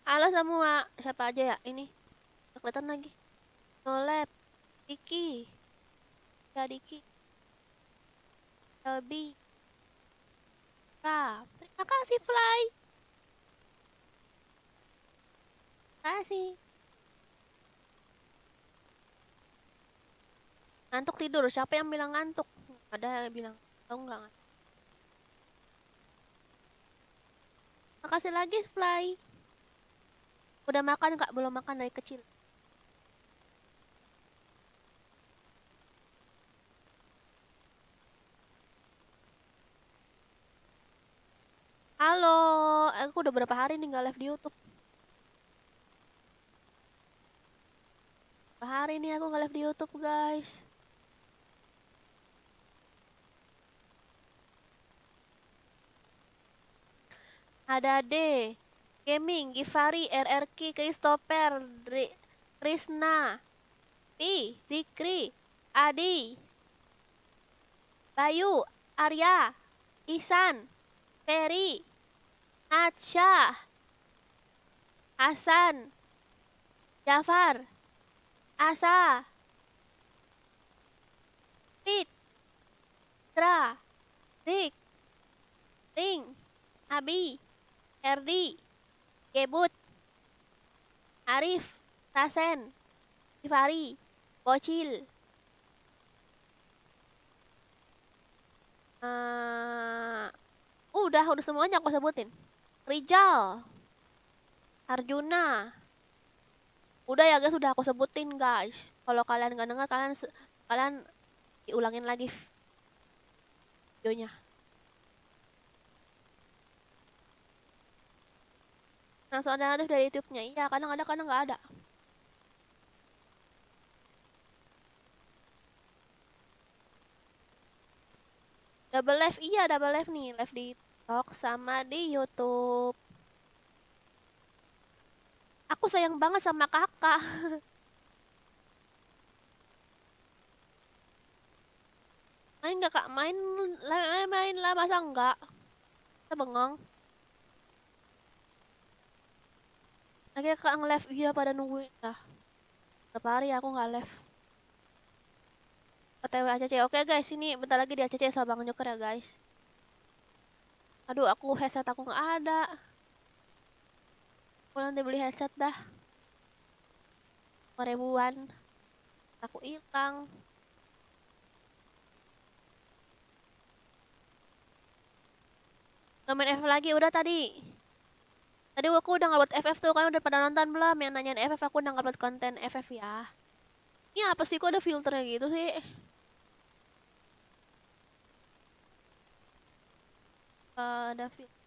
Halo semua, siapa aja ya ini? Nggak kelihatan lagi. Nolep, Diki, ya Diki, Elbi, Ra. Terima kasih Fly. Terima kasih. Ngantuk tidur. Siapa yang bilang ngantuk? Ada yang bilang. Tahu nggak? Makasih lagi Fly. Udah makan Kak? Belum makan dari kecil. Halo, aku udah berapa hari nih nggak live di YouTube. Berapa hari nih aku nggak live di YouTube guys. Ada D, Gaming, Givari, RRQ, Christopher, Risna, Pi, Zikri, Adi, Bayu, Arya, Ihsan, Ferry, Natsha, Hasan, Jafar, Asa, Pit, Tra, Zik, Ring, Abi, Erdi, Gebut, Arif, Rasen, Ivari, Bocil, eh, udah semuanya aku sebutin. Rijal, Arjuna, udah ya guys, udah aku sebutin guys. Kalau kalian nggak dengar, kalian diulangin lagi videonya. Langsung ada notif dari YouTube-nya. Iya, kadang ada, kadang nggak ada. Double live, iya double live nih. Live di TikTok sama di YouTube. Aku sayang banget sama kakak. Main nggak kak? Main lah, masa enggak? Kita bengong. Akhirnya kak nge-live, iya pada nungguin. Dah, berapa hari aku nggak live. OTW ACC. Oke guys, ini bentar lagi di ACC sama Bang Joker ya guys. Aduh, headset aku nggak ada. Aku nanti beli headset dah. 5 ribuan. Aku hilang. Gak main FF lagi, udah tadi. Tadi aku udah ngupload FF tuh, kan udah pada nonton belum? Yang nanyain FF, aku udah ngupload konten FF ya. Ini apa sih, kok ada filternya gitu sih? Ada filter.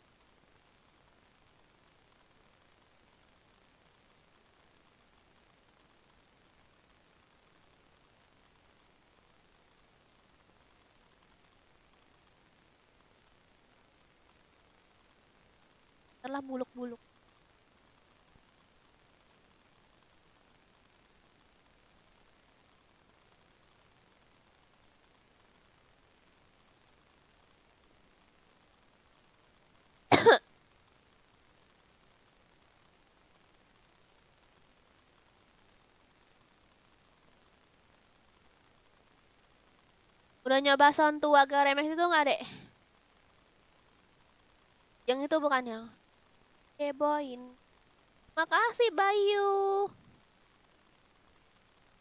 Telah buluk-buluk. Udah nyoba sound tua agak remix itu nggak, Dek? Yang itu bukan yang Keboin. Makasih, Bayu.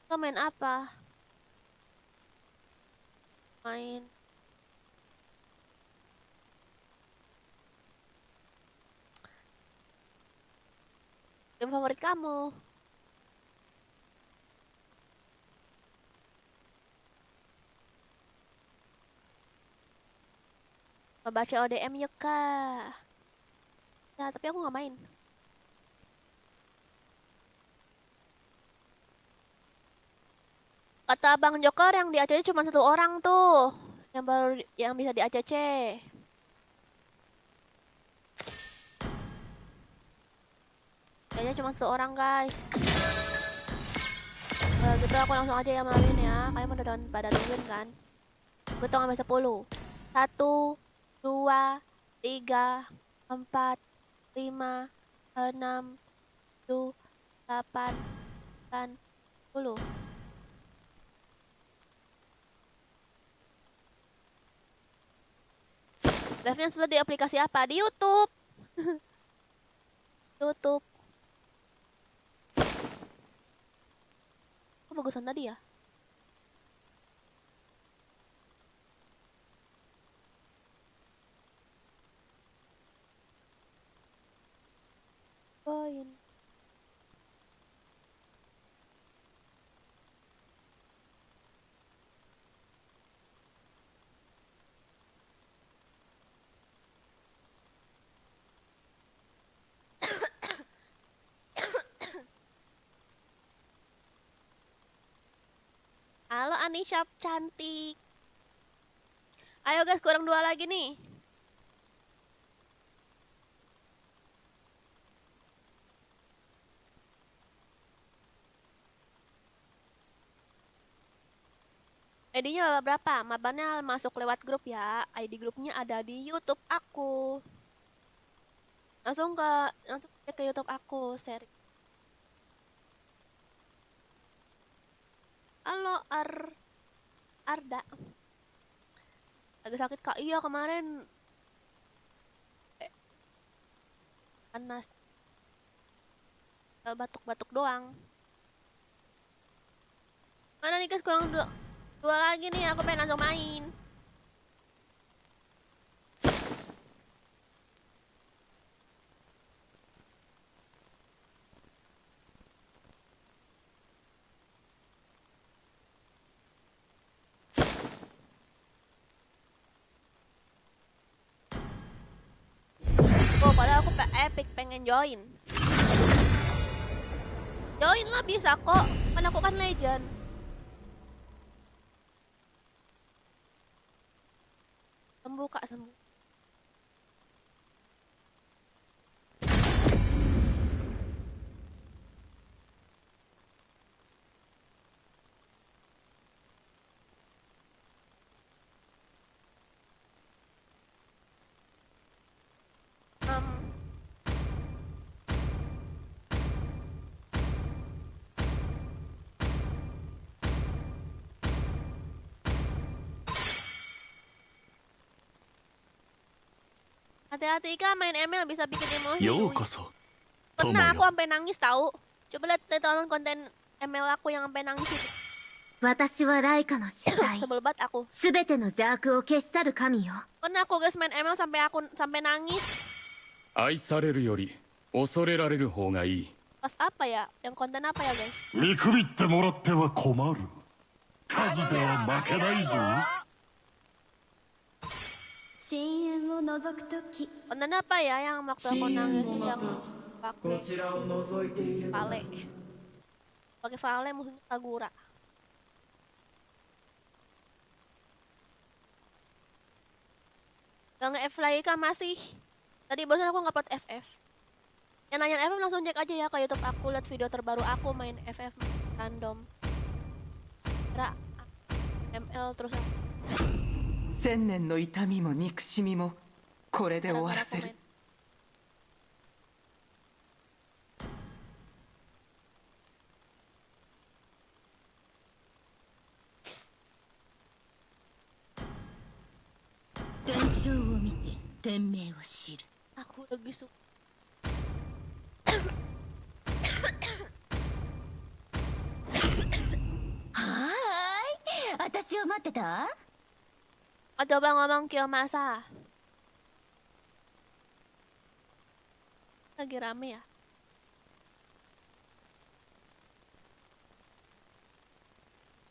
Kau main apa? Main game favorit kamu. Membaca ODM yuk, Kak. Ya, tapi aku nggak main. Kata Bang Joker yang di ACC cuma 1 orang tuh. Yang baru yang bisa di ACC. Kayaknya cuma 1 orang, guys. Kalau gitu aku langsung aja yang main ya. Kalian pada nungguin kan? Hitung sampai 10. 1, 2, 3, 4, 5, 6, 7, 8, 9, 10. Live-nya sudah di aplikasi apa? Di YouTube. YouTube. Kok bagusan tadi ya? Poin. Halo Anisha cantik. Ayo guys, kurang 2 lagi nih. ID-nya berapa? Mabannya masuk lewat grup ya. ID grupnya ada di YouTube aku. Langsung cek ke YouTube aku, share. Halo Arda. Lagi sakit Kak. Iya, kemarin panas. Batuk-batuk doang. Mana nih guys, kurang 2 lagi nih, aku pengen langsung main. Oh, padahal aku epic pengen join. Join lah bisa kok, kan aku kan legend. Sembuh Kak, sembuh. Hati-hati Kak, main ML bisa bikin emosi. Pernah aku sampai nangis tahu. Coba lihat tonton konten ML aku yang sampai nangis itu. 私はライカの主催 Sebel banget aku. すべての邪悪を消し去る神よ Pernah aku guys main ML sampai nangis. 愛されるより恐れられる方がいい。 Pas apa ya? Yang konten apa ya guys? 見くびってもらっては困る。数では負けないぞ。深淵を覗くとき Konten apa ya yang waktu aku nangis tuh yang pakai こちらを覗いているのだ Vale. Pakai Vale musuhnya Kagura. Gak nge-F lagi kah masih? Tadi bosan aku ngupload FF. Yang nanya FF langsung cek aja ya ke YouTube aku, lihat video terbaru aku main FF random. Kira ML terus 千年の痛みも憎しみもこれで終わらせる。 伝承を見て天命を知る Aku lagi suka. はーい私を待ってた Ada bang ngomong Kiyomasa. Lagi rame ya?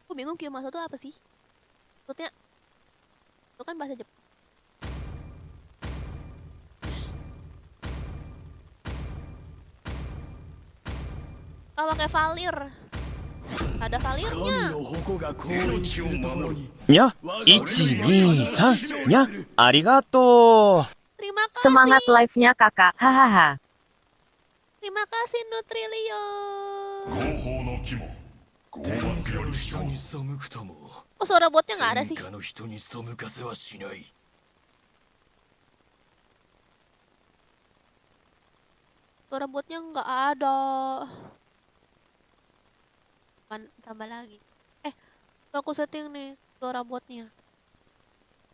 Aku bingung Kiyomasa itu apa sih? Maksudnya itu kan bahasa Jepang. Oh, pakai Valir. Ada Valirnya. にゃ、123にゃ、ありがとう。 Terima kasih. Semangat live-nya kakak, hahaha. Terima kasih Nutrilio. 合法の木も傲慢よる人に Oh, suara botnya nggak ada sih. の人に背かせはしない。 Suara Suara botnya nggak ada. Tambah lagi. Aku setting nih suara botnya.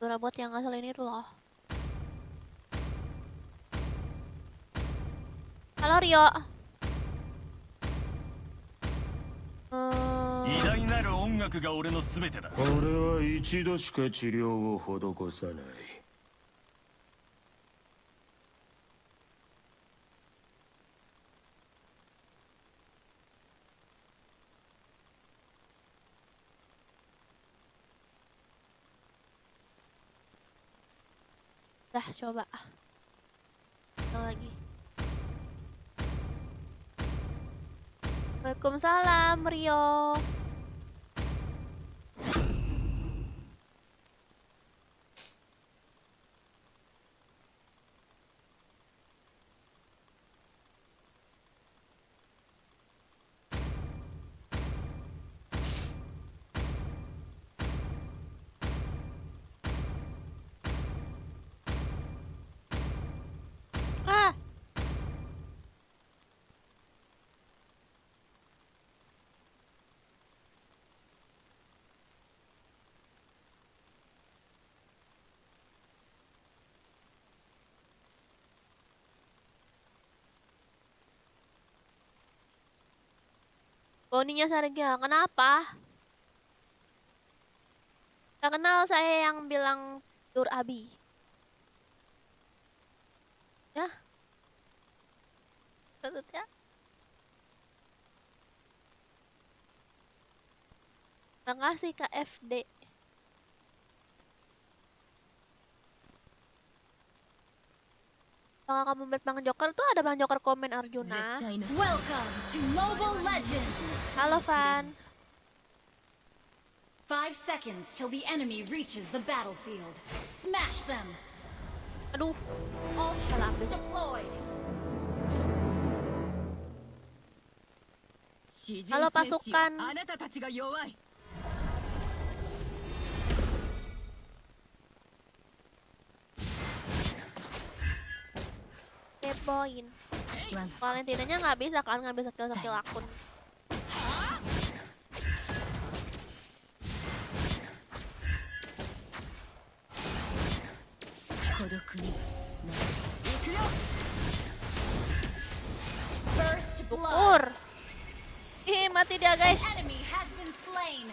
Suara bot yang ngeselin itu loh. Halo Rio. 偉大なる音楽が俺の全てだ。俺は一度しか治療を施さない。Dah coba. Yang lagi. Waalaikumsalam Rio. Ah. Boninya Sarga, kenapa? Gak kenal saya yang bilang Dur Abi. Ya? Maksudnya? Makasih Kak FD. Kalau kamu bet Bang Joker tuh ada Bang Joker komen Arjuna. Welcome to Mobile Legends! Halo Van. 5 seconds till the enemy reaches the battlefield. Smash them! Aduh, All troops deployed! halo pasukan. あなたたちが弱い Kepoin. Valentinanya nggak bisa kan ngambil skill akun. First blood! Syukur. Ih, mati dia guys. Enemy has been slain!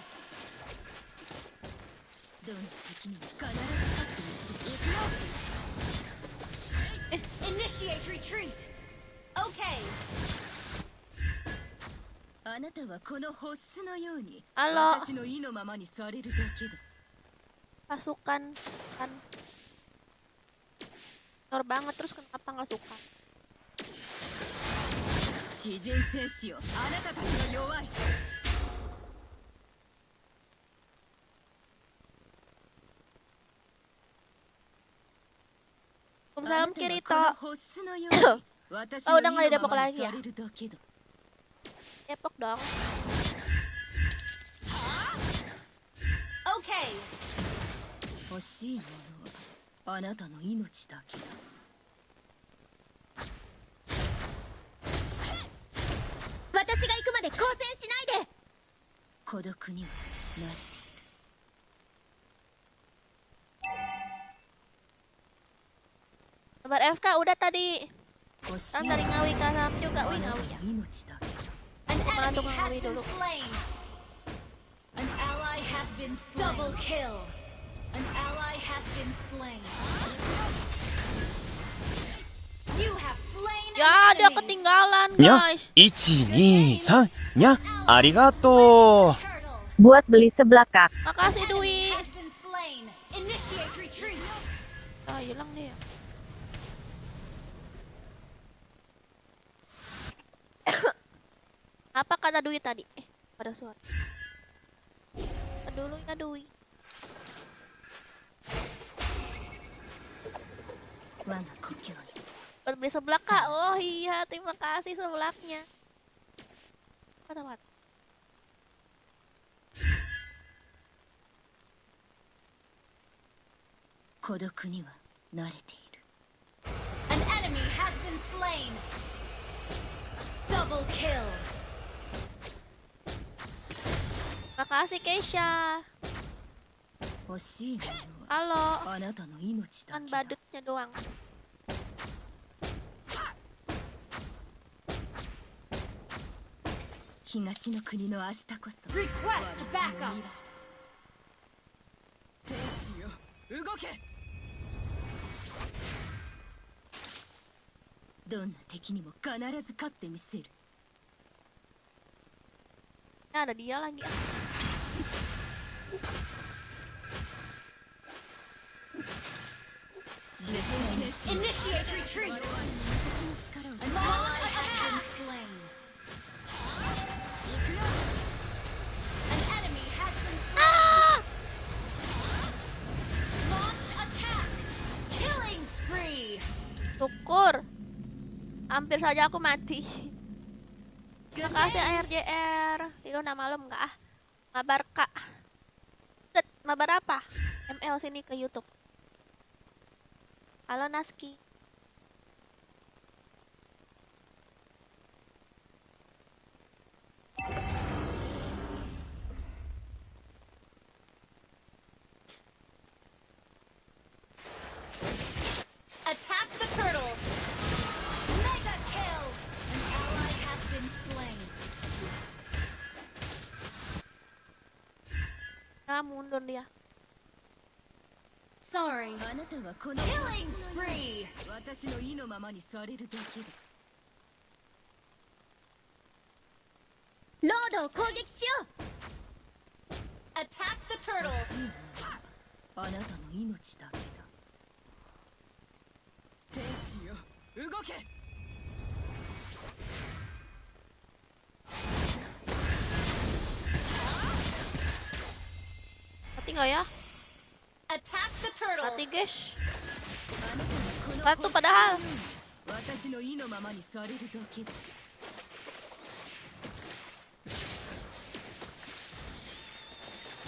Initiate retreat! Okay! あなたはこのホッスのように Halo, 私の意のままにされるだけだ pasukan kan. Nor banget terus kenapa nggak suka? 詩人戦士よあなたたちが弱い Waalaikumsalam Kirito. ホッスのように私の Oh, 意 udah の nggak di ま Depok ま lagi に ya? されるだけだ Depok dong. Okay! 欲しいものはあなたの命だけだ私が行くまで交戦しないで孤独にはなる Kabar FK udah tadi. 欲し Kan い dari もの Ngawi ke Sam juga. はあ Wih なた Ngawi の ya. 命だけだ An Mana enemy tuh has Ngawi been dulu. slain! An ally has been slain! Double kill! An ally has been slain! You have slain an Ya, dia enemy! ketinggalan にゃ guys. 123にゃありがとう Turtle Buat beli seblakak. Makasih enemy Dwi. has been slain! Initiate retreat! Ah, hilang dia. Apa kata Dwi tadi? Pada suara. Dulu ya Dwi. 我が故郷へ Buat beli seblak kak. Oh iya, terima kasih seblaknya. Apa tempat? 孤独には慣れている An enemy has been slain! Double kill. Makasih Keisha. 欲しいもの Halo. はあなたの命だ Kan けだ。 badutnya doang. Higashi no kuni no ashita koso. Request backup. 天地よ、動け。どんな敵にも必ず勝ってみせる。 Ya, ada dia lagi. Initiate retreat. An ally has been slain. An enemy has been slain. Launch attack. Killing spree. Syukur. Hampir saja aku mati. Makasih ARJR. Itu udah malam nggak ah? Mabar kak. Mabar apa? ML sini ke YouTube. Halo Naski. Attack the turtle. Mega kill. An ally has been slain. Ah, mundur dia. Sorry. Killing spree. 私の意のままにされるだけだ。ロードを攻撃しよう。Attack the turtle. あなたの命だけだ。天地よ、動け。Mati nggak ya? Attack the turtle. Mati guys. Satu padahal. 私の意のままにされるだけだ。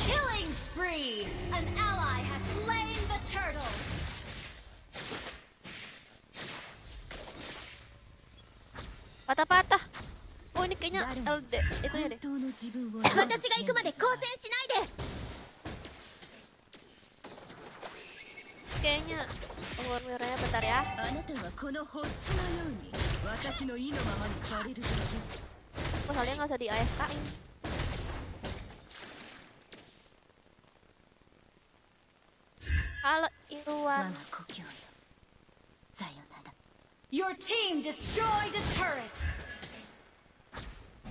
Killing spree. An ally has slain the turtle. Patah-patah. Oh ini kayaknya LD itunya deh. 私が行くまで交戦しないで。 Kayaknya Power Mirror-nya bentar ya. あなたはこの星のように私の意のままにされるだけ。 Oh, soalnya nggak usah di AFK-in. Halo 我 Irwan. が故郷よ。さよなら。Your team destroyed a turret.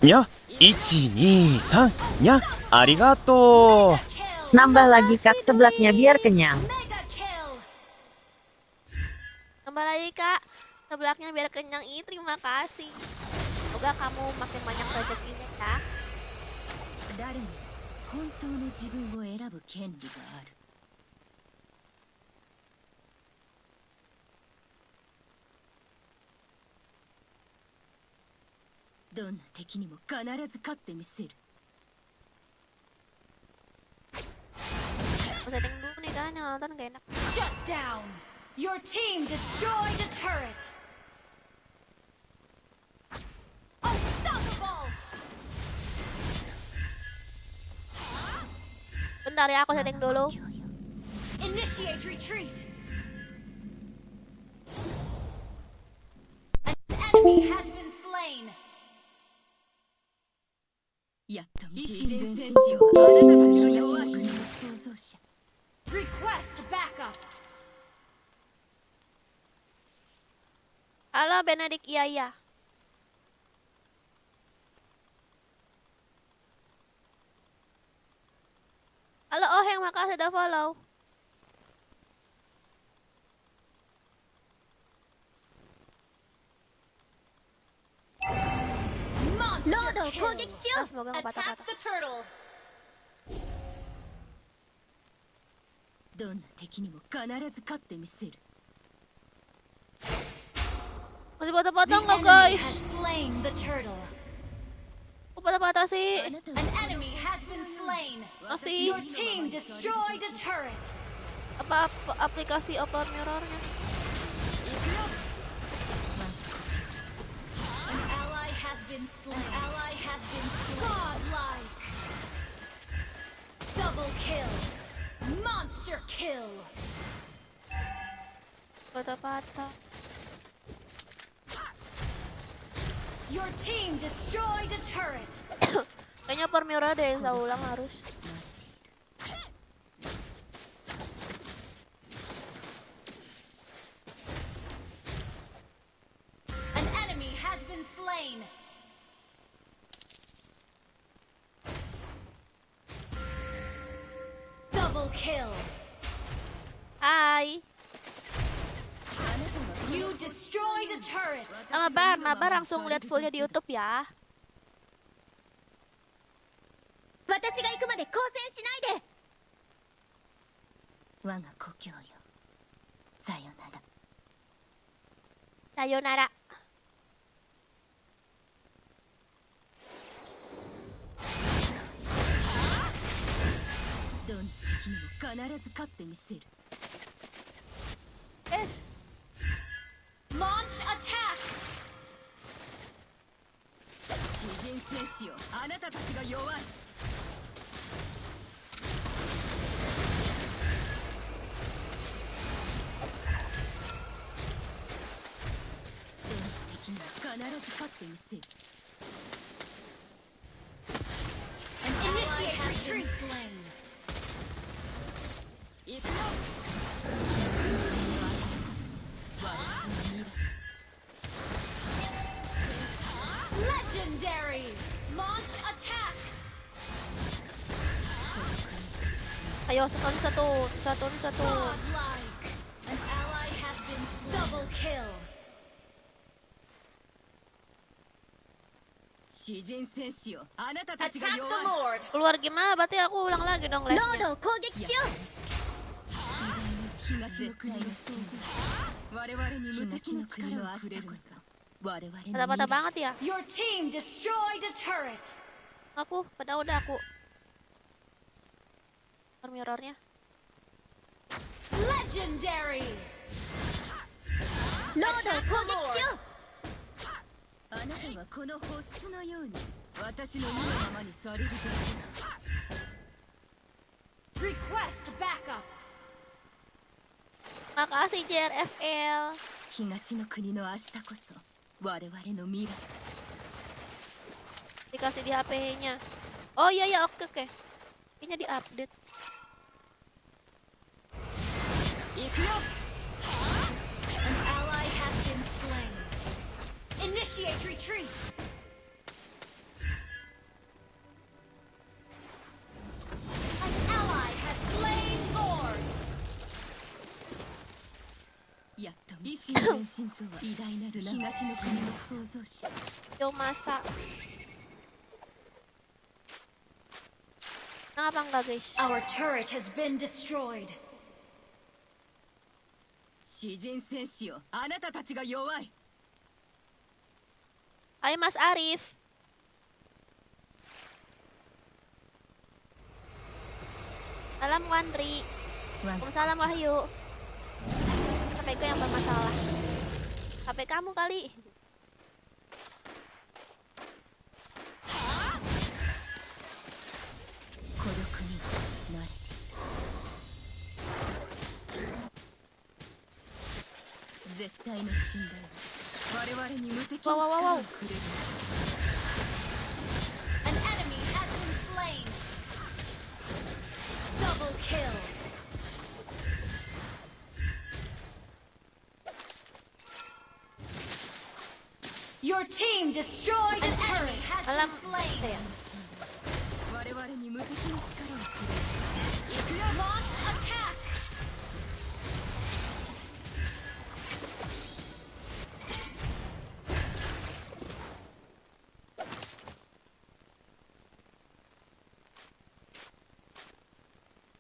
にゃ、123にゃ、ありがとう。 Kill. Nambah lagi kak seblaknya biar kenyang. Mega kill. Tambah lagi kak. Sebelaknya biar kenyang. Ih, terima kasih. Semoga kamu makin banyak rezekinya ya. 誰にも本当の自分を選ぶ権利がある。どんな敵にも必ず勝ってみせる。 Mau setting dulu nih kan, yang nonton gak enak. Shut down. Your team destroyed a turret. Unstoppable. Bentar ya, aku setting dulu. Initiate retreat. An enemy has been slain. やっと維新伝戦士よ、あなたたちの弱きの創造者。Request backup. Halo Benedik, iya. Halo Oheng, makasih udah follow. Monster kill. Semoga nggak patah-patah. Attack the turtle. どんな敵にも必ず勝ってみせる。 Masih patah-patah nggak The guys? enemy has slain the turtle. Kok patah-patah sih? An enemy has been slain. Masih. Your team destroyed a turret. Apa aplikasi Power Mirror-nya? An ally has been been slain. An ally has been slain. Godlike. Double kill. Monster kill. Patah-patah. Your team destroyed a turret. Kayaknya Permiora deh yang saya ulang harus. An enemy has been slain. Double kill. Hai. You destroyed a turret. Mabar langsung lihat fullnya di YouTube ya. 私が行くまで交戦しないで。我が故郷よ。さよなら。 Sayonara. どんな敵にも必ず勝ってみせる。 Yes. Launch attack. 詩人戦士よ、あなたたちが弱い。どんな敵にも必ず勝ってみせる。An initiate retreat. 行くよ。Legendary! Launch attack! Ayo, satu. Godlike! An ally has been double kill. 詩人戦士よ、あなたたちが弱い。Keluar gimana? Berarti aku ulang lagi dong live-nya. ロードを攻撃しよう。東の国の創造者。我々に無敵の力をくれるこそ。我々の Patah-patah banget ya. Your team destroyed a turret. Aku, pada udah aku. Mirrornya. Legendary! ロードを攻撃しよう。あなたはこのホスのように私の意のままにされるべきだ。Request backup. Makasih JRFL. 東の国の明日こそ我々の未来。 Dikasih di HP-nya. Oh iya, oke. Kayaknya di-update. 行くよ。An ally has been slain. Initiate retreat. An ally has slain Lord. やっと維新伝心とは偉大なる東の国の創造者。 Yo masa. Kenapa enggak, guys? Our turret has been destroyed. 詩人戦士よ、あなたたちが弱い。 Ayo Mas Arif. Salam Wandri. Waalaikumsalam Wahyu. HP ku yang bermasalah. HP kamu kali. Wow. An enemy has been slain. Double kill. Your team destroyed a turret. Has Alam. been slain. Ayan. 我々に無敵の力をくれ。行くよ。Launch attack.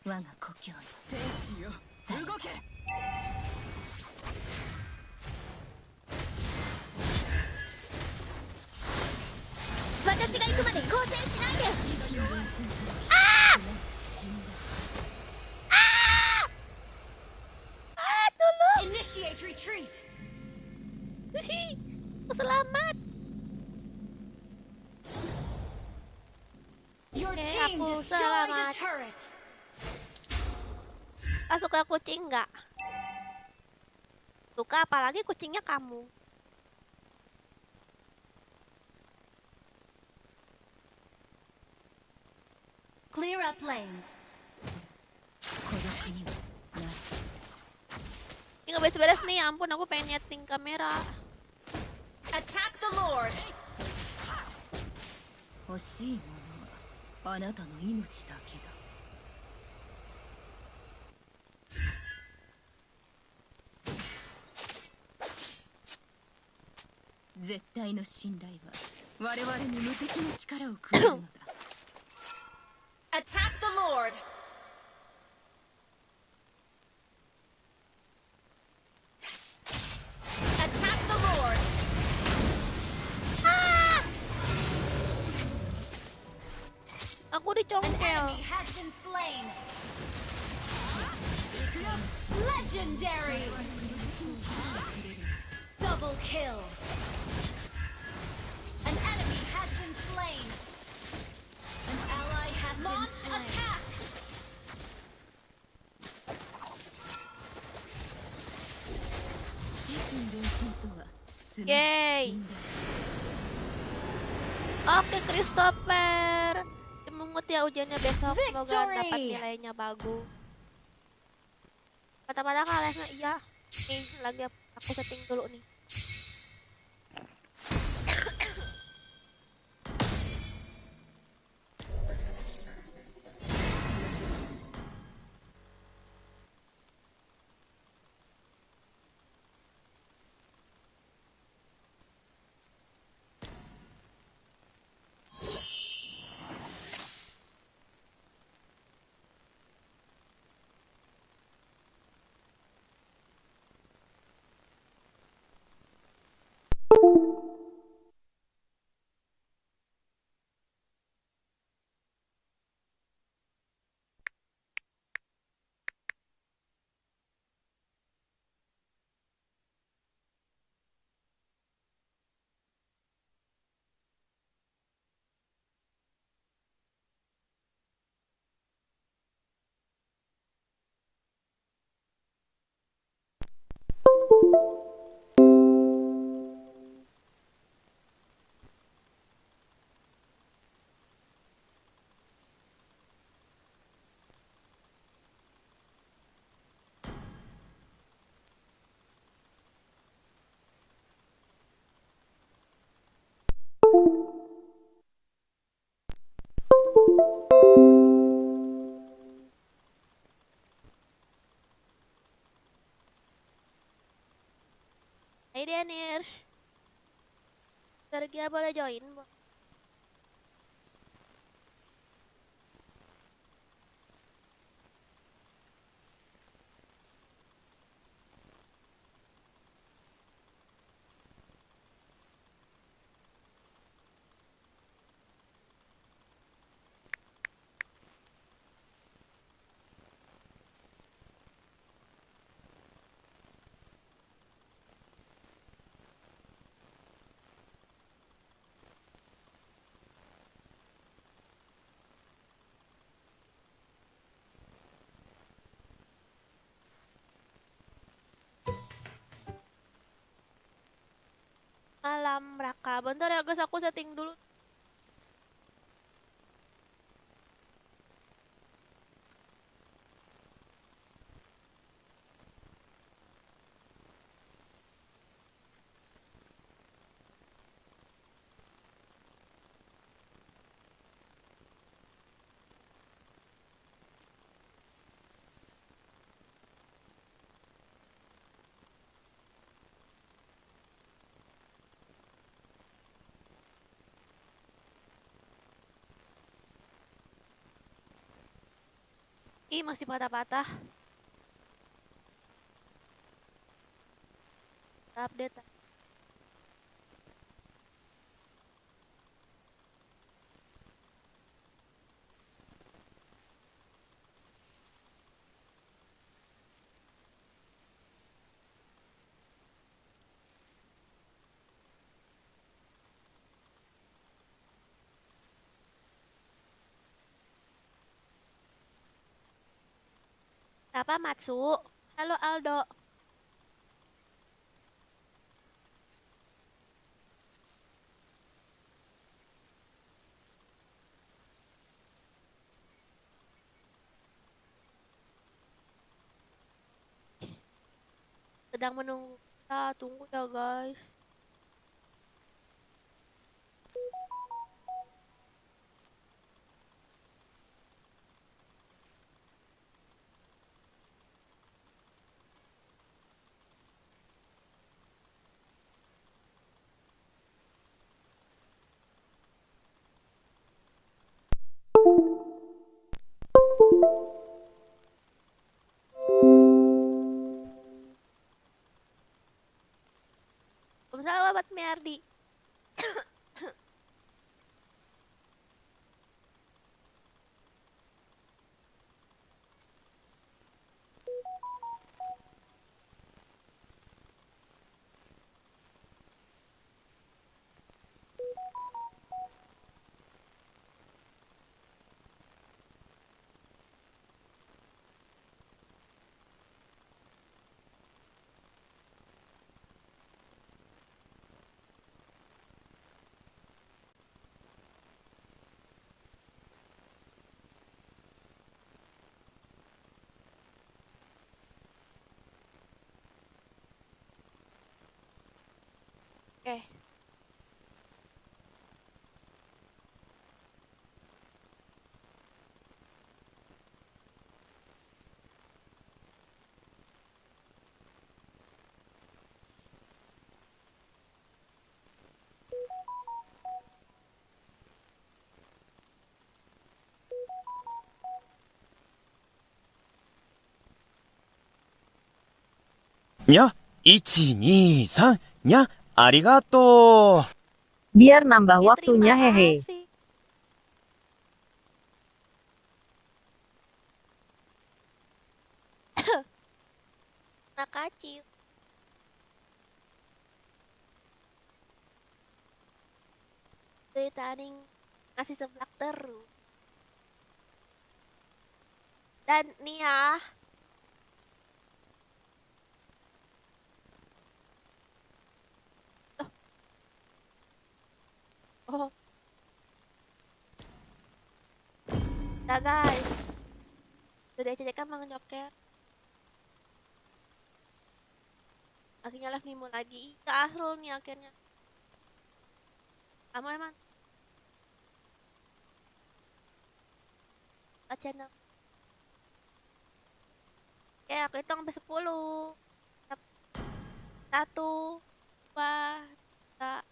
我が故郷よ。天地よ、動け。私が行くまで交戦しないで。Initiate retreat. Aku selamat. team aku destroyed a selamat. turret. Suka kucing nggak? Suka, apalagi kucingnya kamu. Clear up lanes. Ini nggak beres-beres nih, ya ampun, aku pengen nyeting kamera. Attack the Lord. 欲しいものはあなたの命だけだ。絶対の信頼は我々に無敵の力をくれるのだ。Attack the Lord. Attack the Lord. Aku An dicongkel. enemy has been slain. Legendary. Double kill. An enemy has been slain. An ally has been slain. Launch attack. Yeay. Oke, Christopher. Semangat ya ujiannya besok. Semoga Victory. dapat nilainya bagus. Kata-kata kalesnya iya. Nih, lagi aku setting dulu nih. Hai Denirs. Sergia boleh join, Bu? Malam Raka. Bentar ya guys, aku setting dulu. Ih, masih patah-patah. Update. Apa Matsu? Halo Aldo. Sedang menunggu. Kita tunggu ya guys. Waalaikumsalam Mbak Merdi. Oke. nya, 123, nya, arigato. Biar nambah Ya, waktunya terima hehe. kasih. Makasih. Taning ngasih seblak terus. Dan nih ya, oh, nah guys, udah CCK Mang Joker. Akhirnya live Nimo lagi. Ke Asrul nih akhirnya. Kamu emang channel. Oke, aku hitung sampai 10. 1, 2, 3.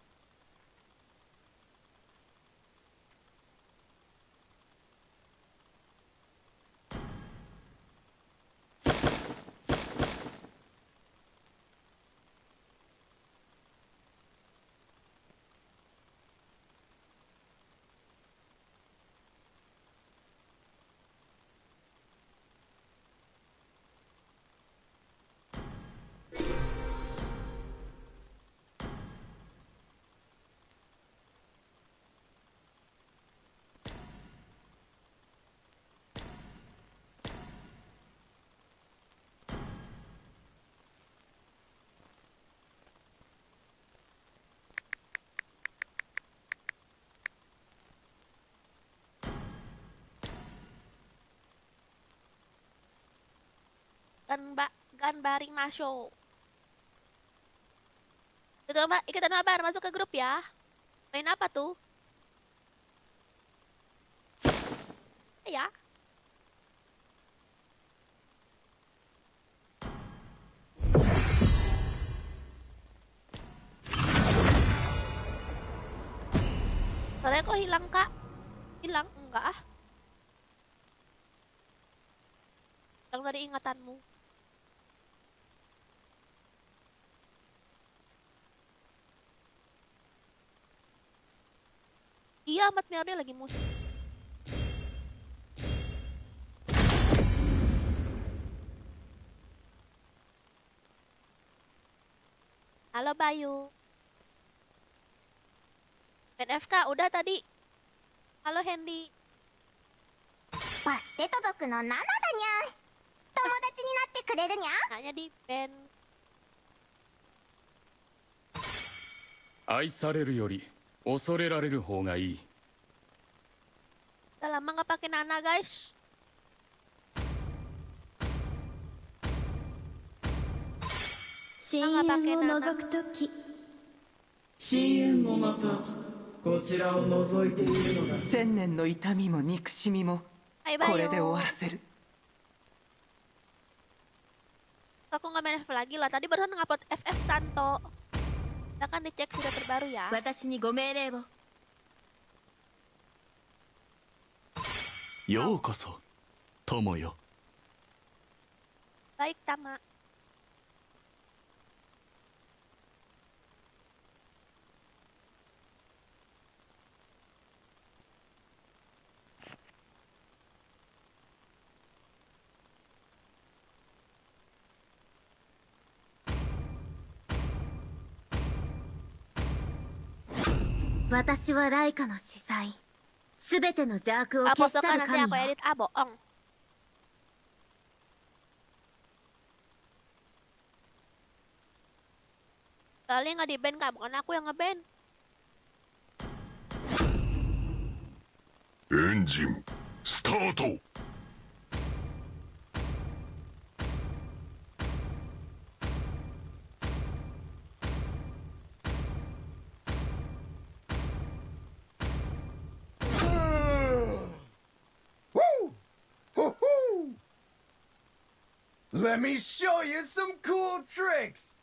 Gan baring masuk. Itu Mbak, ikutan mabar masuk ke grup ya. Main apa tuh? Ya. Sore kok hilang, Kak? Hilang? Enggak ah. Hilang dari ingatanmu. Iya, Ahmad Merdi lagi musik. Halo Bayu. Main FK udah tadi. Halo Hendy. バステト族のナナだにゃ達になってくれるにゃ Nanya di band. 愛されるより恐れられる方がいい。 Udah lama nggak pakai Nana guys. 深淵を覗くとき深淵もまたこちらを覗いているのだ。千年の痛みも憎しみも Hai これで Bayo. 終わらせる。 Aku nggak main FF lagi lah. Tadi barusan ngupload FF Santo. Kita kan dicek video terbaru ya. 私にご命令を。ようこそ友よ。 Baik Tama.「私はライカの司祭」「すべての邪悪を Ah, 消し poso 去 ka る nanti 神 aku よ edit. Ah, bohong. Kali nggak di ban kak, bukan aku yang nge-ban. エンジンスタート。 Let me show you some cool tricks.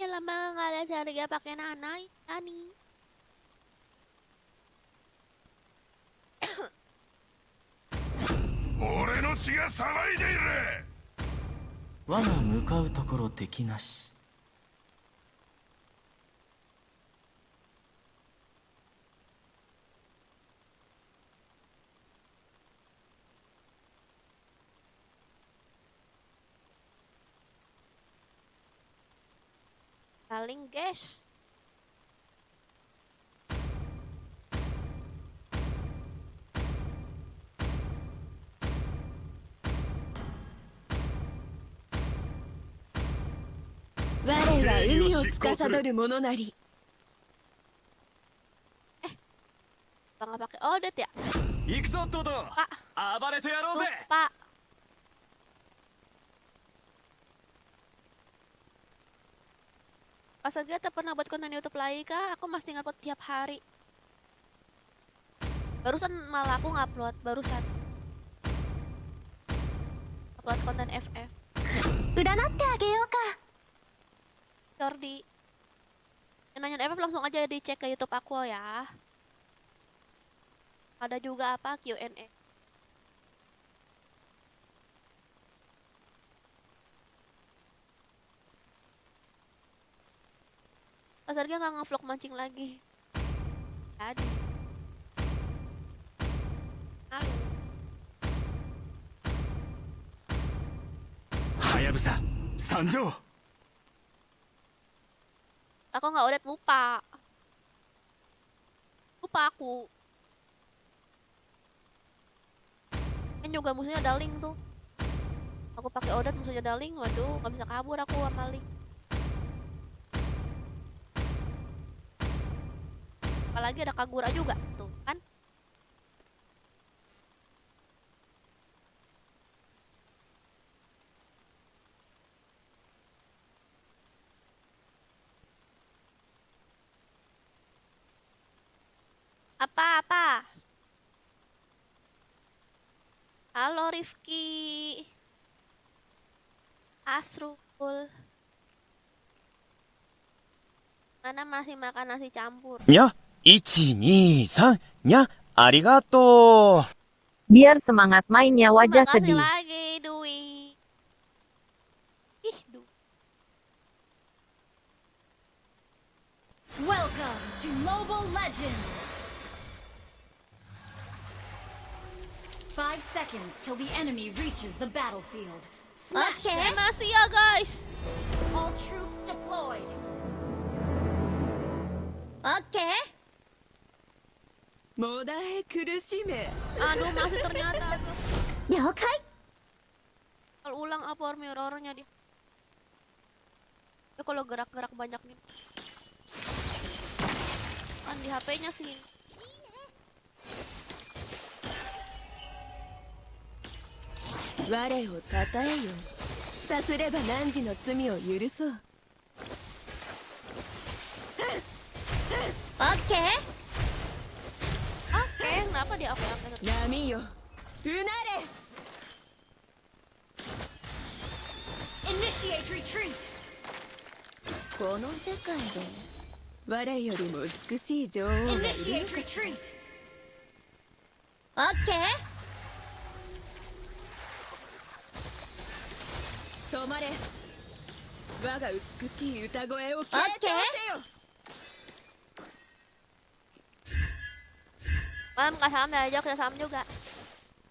Ya lama nggak lihat Harga pakai Nanai, Nani. 俺の血が騒いでいる。我が向かうところ敵なし。 Paling guys. Bang nggak pakai Odet ya? 行くぞトド。暴れてやろうぜ。 Lupa. Pasal kita pernah buat konten YouTube lagi kah? Aku masih ngupload tiap hari. Barusan malah aku ngupload barusan. Upload konten FF. 占ってあげようか Jordi. Yang nanyain FF langsung aja dicek ke YouTube aku ya. Ada juga apa Q&A. Pasar dia nggak nge-vlog mancing lagi. Tadi. Halo. はやぶさ参上。 Aku nggak udah lupa. Lupa aku. Kan juga musuhnya Daling tuh. Aku pakai Odet musuhnya Daling. Waduh, nggak bisa kabur aku sama Link. Apalagi ada Kagura juga tuh kan. Apa? Halo Rifki. Asrul. Mana masih makan nasi campur? にゃ、1、2、3、にゃ、ありがとう。 Biar semangat mainnya wajah Makasih sedih. lagi Dwi. Ih, Dwi. Welcome to Mobile Legends! 5 seconds till the enemy reaches the battlefield. Smash Okay. them! Masih ya guys. All troops deployed. オッケー Aduh, masih ternyata. Aduh. 了解 Kalau ulang apa mirrornya dia. Ya kalau gerak-gerak banyak nih. Kan di HP-nya sih. 我をたたえよさすれば汝の罪を許そうオッケー Oke, kenapa dia oke-oke? 波ようなれ Initiate retreat. この世界で我よりも美しい女王がいるの Initiate か retreat. オッケー止まれ我が美しい歌声を傾聴せよ Malam nggak sama ya, Jok, ya sama juga.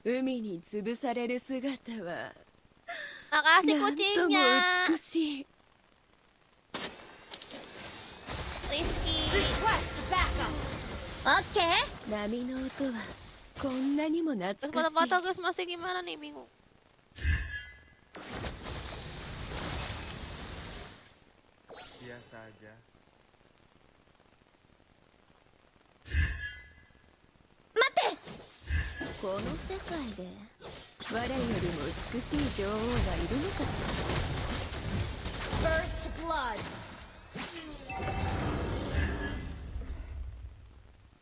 海に潰される姿は Makasih なんとも kucingnya. 美しい Rizky. Request backup. オッケー波の音はこんなにも懐 Terus かしい foto-foto guys masih gimana nih, bingung. Biasa aja. 待ってこの世界で我よりも美しい女王がいるのかし First blood.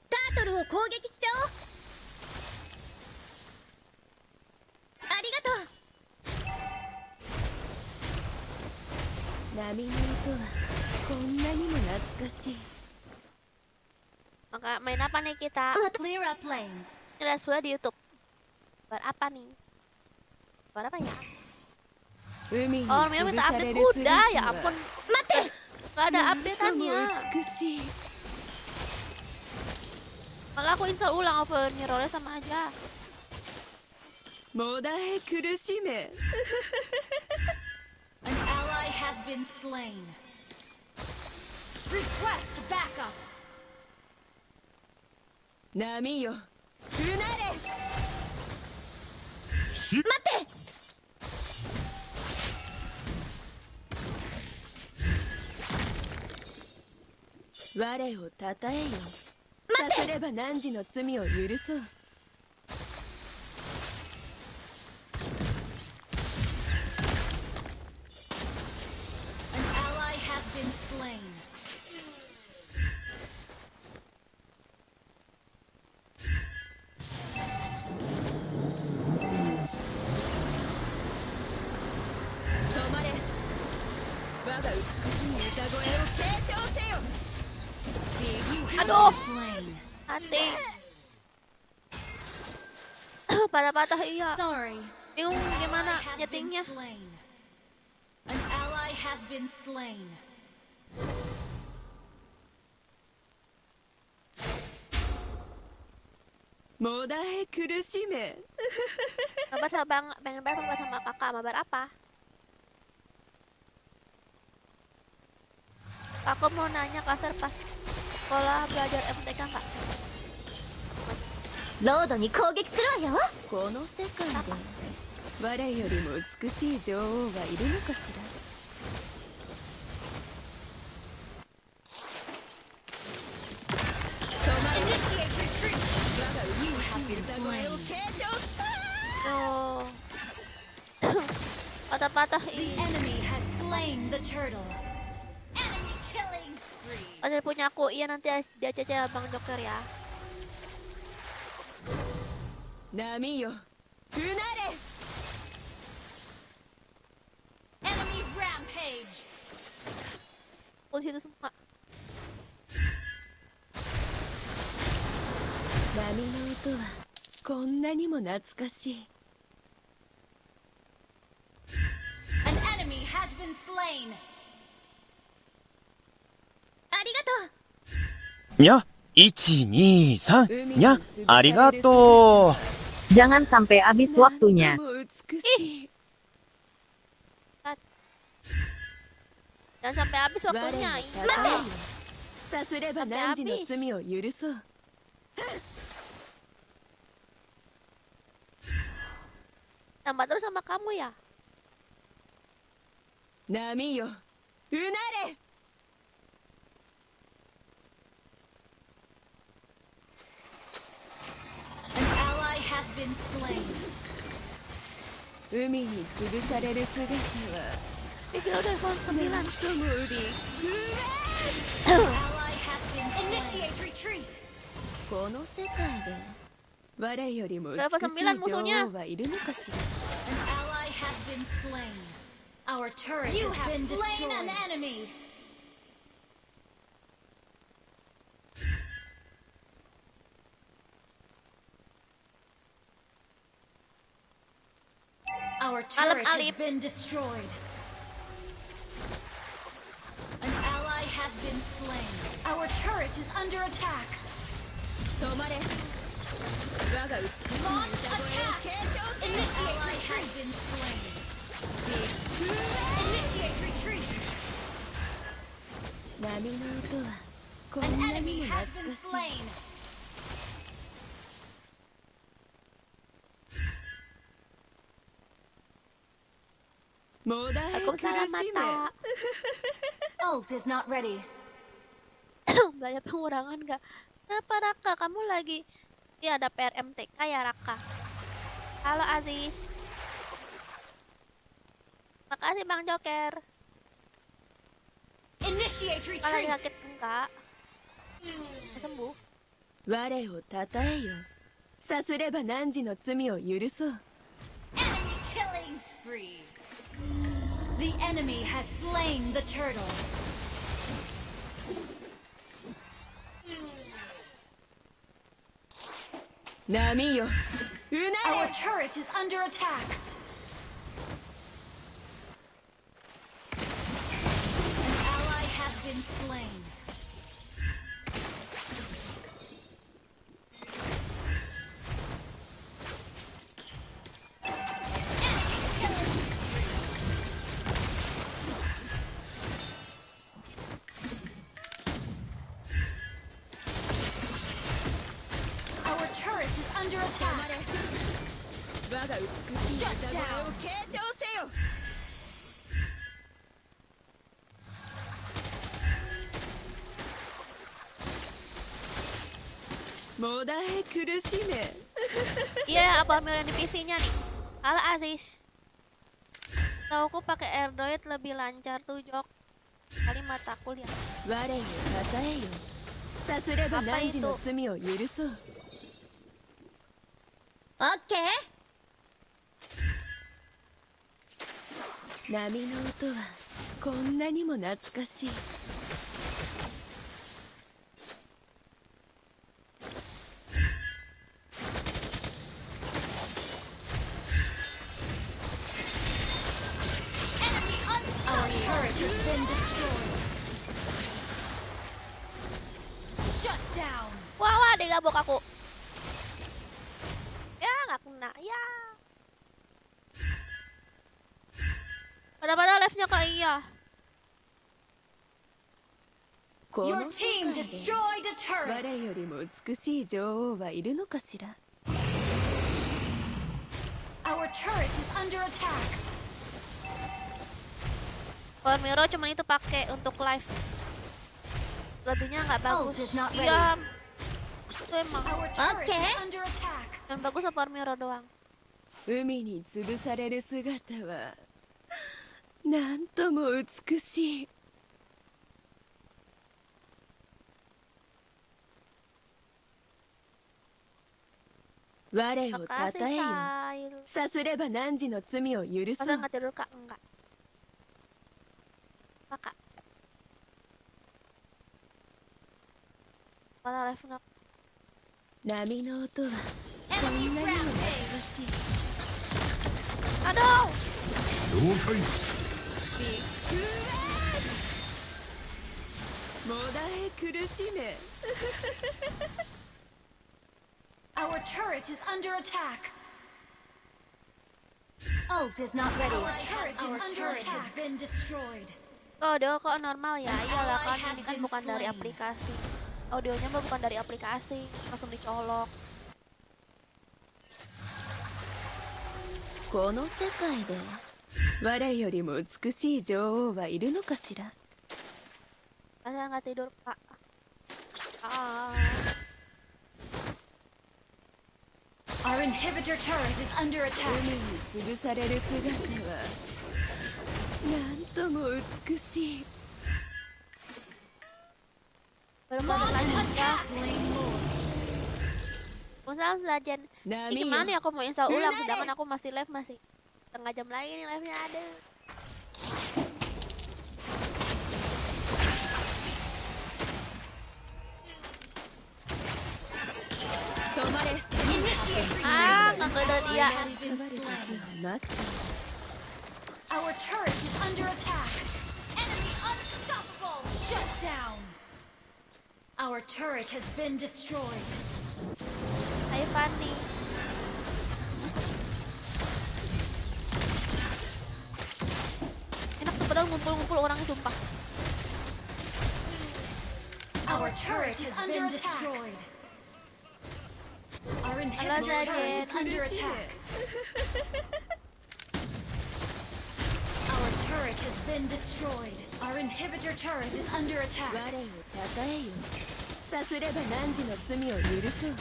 タートルを攻撃しちゃおうありがとう波の音はこんなにも懐かしい Maka main apa nih kita? Clear up lanes. Lihat sudah di YouTube. Buat apa nih? Buat apa ya? 海に Oh, Mira 潰 minta され update る kuda. 姿 Ya は ampun. 待って Gak ada なんとも update-annya. 美しい Malah aku install ulang over mirrornya sama aja. もだえ苦しめ An ally has been slain. Request backup. 波ようなれし待って我をたたえよさすれば汝の罪を許そう An ally has been slain. Aduh, Slain. hati. Patah-patah iya. Sorry. Bingung gimana Has been nyetingnya. slain. An ally has been slain. Modae kurushime. Mabar sama pengen banget mabar sama kakak. Mabar apa? Aku mau nanya kasar pas sekolah belajar MTK nggak? ロードに攻撃するわよこの世界で我よりも美しい女王がいるのかしら Initiate retreat. You have been slain. No. Patah-patah The ini. enemy has slain the turtle. Enemy killing spree. Ada punya aku. Iya nanti dia caca Bang Joker ya. 波ようなれ Enemy rampage. Aku di situ semua. 波の音はこんなにも懐かしい An enemy has been slain. ありがとうにゃ、123にゃ、ありがとう。 Jangan sampai habis waktunya. なんとも美しい Jangan sampai habis 我を waktunya. たたえよさすれば汝の罪を許そう Tambah terus sama kamu ya? 波ようなれ An ally has been slain. 海に潰される姿は Pikir udah level 9. ともび Ally has been initiate retreat. この世界で我よりも美しい Level 9 musuhnya. 女王はいるのかしら An ally has been slain. Our turret has been destroyed. An enemy. Our turret has Alip. been destroyed. An ally has been slain. Our turret is under attack. 止まれ我が美しい Launch attack. Initiate retreat. Been slain. Initiate retreat. 波の音はこ An んな enemy にも has 懐 been かしい slain. Waalaikumsalam mata. Ult is not ready. Banyak pengurangan nggak? Kenapa Raka? Kamu lagi... Iya ada PRMTK ya Raka. Halo Aziz. Makasih Bang Joker. Initiate Kalau lagi retreat. sakit enggak? Sembuh. 我をたたえよさすれば汝の罪を許そう Enemy killing spree. The enemy has slain the turtle. 波ような Our れ turret is under attack. An ally has been slain. Our turret is under attack. 我が美しい歌声を傾聴せよもだえ苦しめ Iya, apa yang di PC-nya nih? Halo Aziz. Tauku pakai Android lebih lancar tuh Jok. Kali mataku lihat. 我をたたえよさすれば汝の罪を許そう Okay. 波の音はこんなにも懐かしい Our turret has been destroyed. Shut down. Wah, wah, digabok aku. Ya, nggak kena. Ya. Pada-pada live-nya Kak Iya. こ Your の世 team 界で destroyed a 我 turret. よりも美しい女王はいるのかしら Our turret is under attack. Power Mirror cuman itu pakai untuk live. Lebihnya nggak bagus. is not ready. Iya. Itu emang. Our turret is under attack. Yang bagus sama Power Mirror doang. 海に潰される姿はなんとも美しい我をた Makasih たえよ Sail. さすれば汝の罪を許そ Masa う nggak tidur Kak? Enggak. Apa Kak? Mana live nggak? 波の音はこ Enemy んなにも懐 rampage. かしい Aduh. 了解もだえ苦しめ Our turret is under attack. Ult is not ready. Our turret has been destroyed. Audio kok normal ya? Iyalah kan ally ini has kan been bukan dari slain. aplikasi. Audionya mah bukan dari aplikasi, langsung dicolok. この世界で我よりも美しい女王はいるのかしら。 Masa nggak tidur, Pak? Ah. Our inhibitor turret is under attack. 海に潰される姿はなんとも美しい。 Baru balik lagi ya. Slain Lord. Masalah Legend. Ini gimana nih aku mau install ulang sedangkan aku masih live masih setengah jam lagi nih live-nya ada. Nggak ngeliat dia. Our turret is under attack. Enemy unstoppable. Shut down. Our turret has been destroyed. Hai Fanny. Enak tuh padahal ngumpul-ngumpul orangnya sumpah. Our turret has been destroyed. Our inhibitor turret is under attack. Our turret has been destroyed. Our inhibitor turret is under attack. 我をたたえよ。さすれば汝の罪を許そう。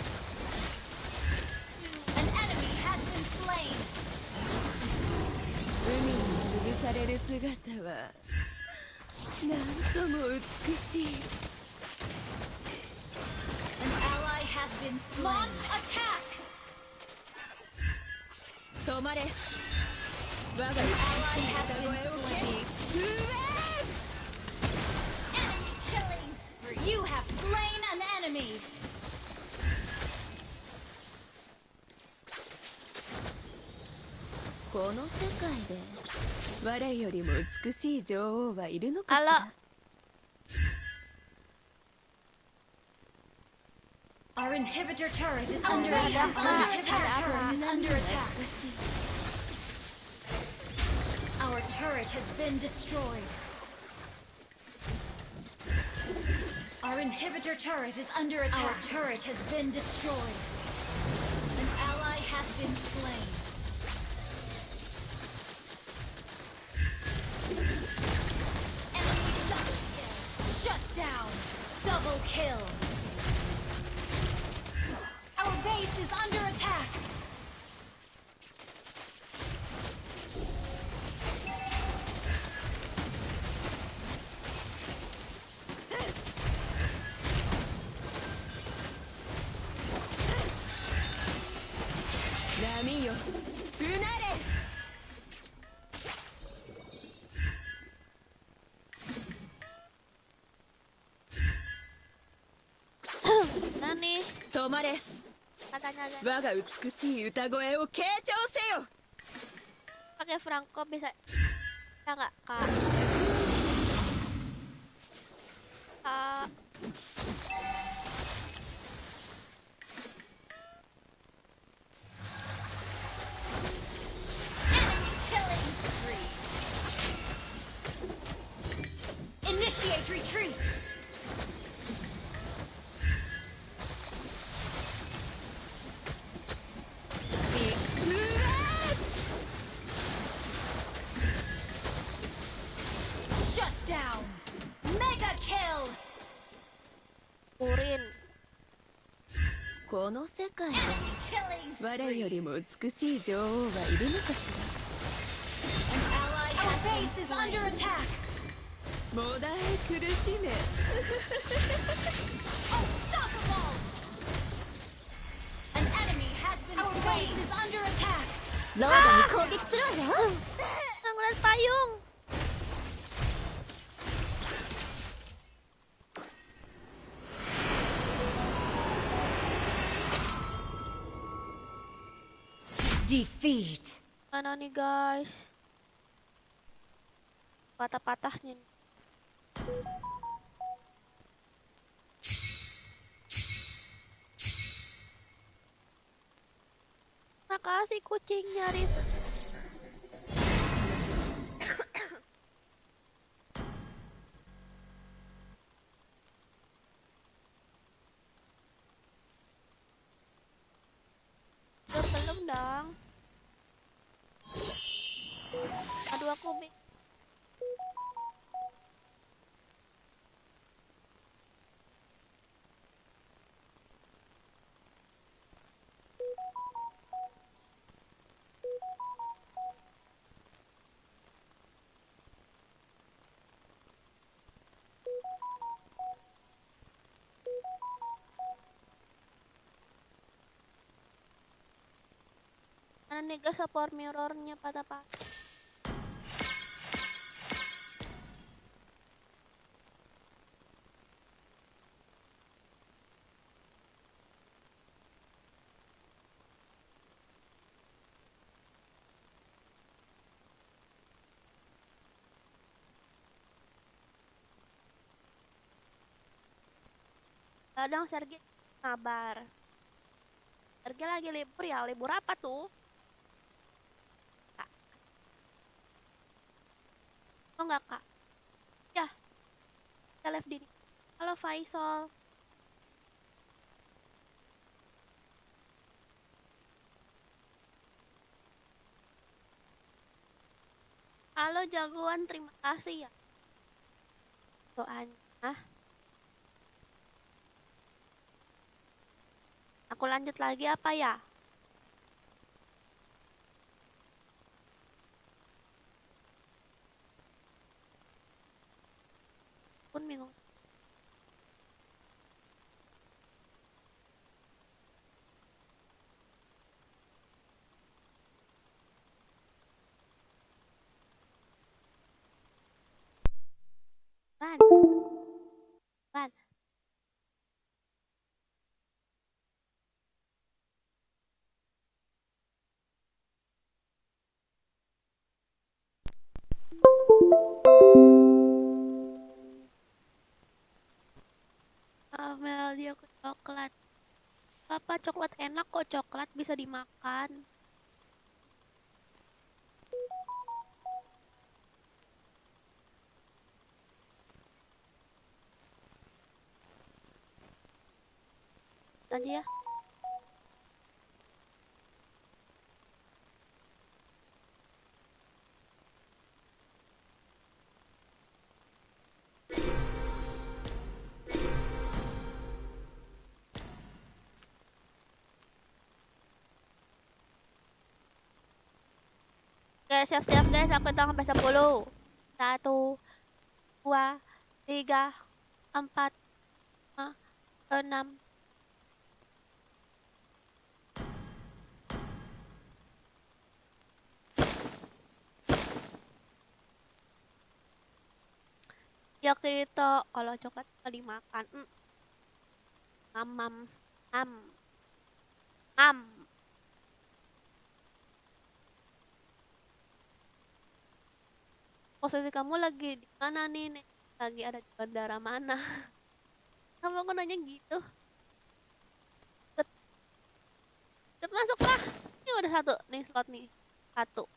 An enemy has been slain. 海に潰される姿はなんとも美しい。 An ally has been slain. Launch attack. 止まれ。我が Ally has been slain. うえ Enemy killing spree. You have slain an enemy. この世界で我よりも美しい女王はいるのかし Kalau ら。 Our inhibitor turret is under attack. Our inhibitor turret is under attack. Our turret has been destroyed. Our inhibitor turret is under attack. Our turret has been destroyed. An ally has been slain. Enemy double kill. Shut down. Double kill. Our base is under attack. Nami よ、うなれ。 Nani 止まれ。 katanya guys. 我が美しい歌声を傾聴せよ。 Pakai Franco bisa nggak kak? Kak. Enemy killing spree. Initiate retreat. Shut down. Mega kill. Urin. この世界で Enemy killing 我 spree. よりも美しい女王はいるのかし An ally Our base is under attack. ら。もだえ苦しめ。 Unstoppable. An enemy has been Our base is under attack. ロードに攻撃するわよ。 Nggak ngeliat payung. Defeat. Mana nih guys? Patah-patahnya. Makasih kucingnya, Rif. Belum dong. nih guys, support mirrornya patah-patah. Kadang Sergei kabar. Sergei lagi libur ya, libur apa tuh? Kak. Oh enggak kak? Ya, kita live di. Halo Faisal. Halo jagoan, terima kasih ya doanya. Aku lanjut lagi apa ya? Pun bingung. Ban. Ban. Melody aku coklat. Papa coklat enak kok, coklat bisa dimakan. Aja ya. Oke, siap-siap guys, aku hitung sampai 10. 1, 2, 3, 4, 5, 6. Ya gitu, kalau coklat bisa dimakan. Mam, mam, mam, mam. Posisi kamu lagi di mana nih? Lagi ada di bandara mana? Kamu aku nanya gitu. Ikut masuklah. Ini udah satu nih slot nih. Satu.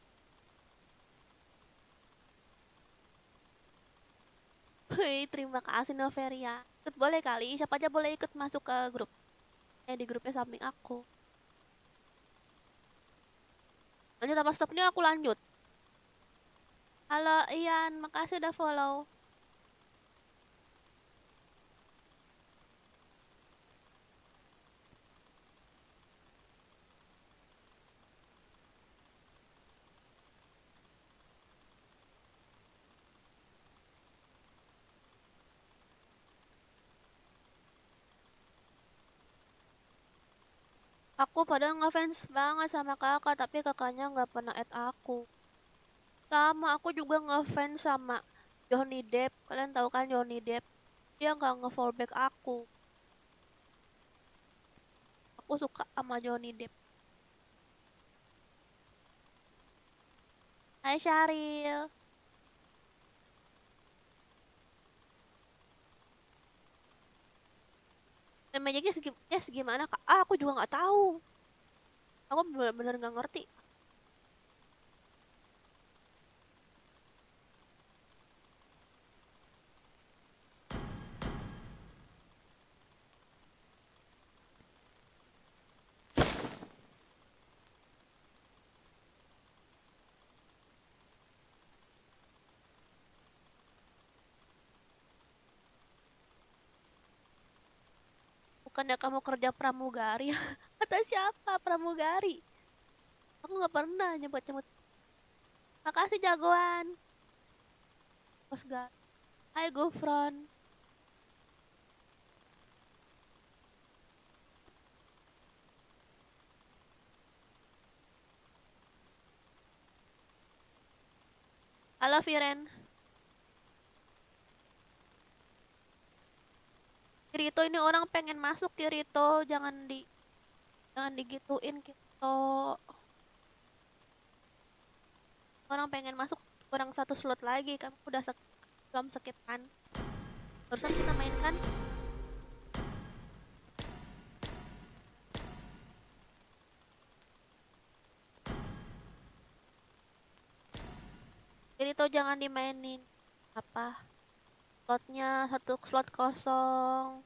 Hei, terima kasih Noveria. Ikut boleh kali, siapa aja boleh ikut masuk ke grup. Di grupnya samping aku. Lanjut apa stop nih aku lanjut. Halo Ian, makasih udah follow. Aku padahal ngefans banget sama kakak, tapi kakaknya nggak pernah add aku. Sama aku juga ngefans sama Johnny Depp. Kalian tahu kan Johnny Depp? Dia nggak nge-follow back aku. Aku suka sama Johnny Depp. Hai Syaril. Dan Magicnya segimana kak? Ah, aku juga nggak tahu. Aku bener-bener nggak ngerti. Bukannya kamu kerja pramugari? Kata siapa pramugari? Aku nggak pernah nyebut-nyebut. Makasih jagoan. Bos gak. Hai Gufron. Halo Viren. Kirito ini orang pengen masuk Kirito, jangan digituin gitu. Orang pengen masuk kurang 1 slot lagi, kamu udah belum skip kan? Barusan kita main kan? Kirito jangan dimainin. Apa? Slotnya 1 slot kosong.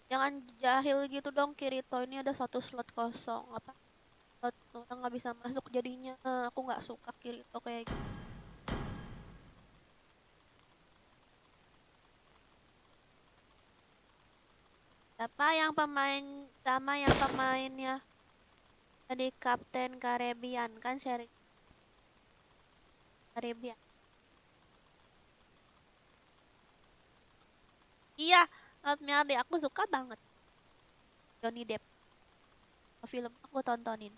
Jangan jahil gitu dong Kirito, ini ada 1 slot kosong. Apa? Slot orang nggak bisa masuk jadinya. Aku nggak suka Kirito kayak gitu. Siapa yang pemainnya jadi Kapten Caribbean kan, seri Caribbean. Iya, Not Me Arde, aku suka banget Johnny Depp. Film aku tontonin.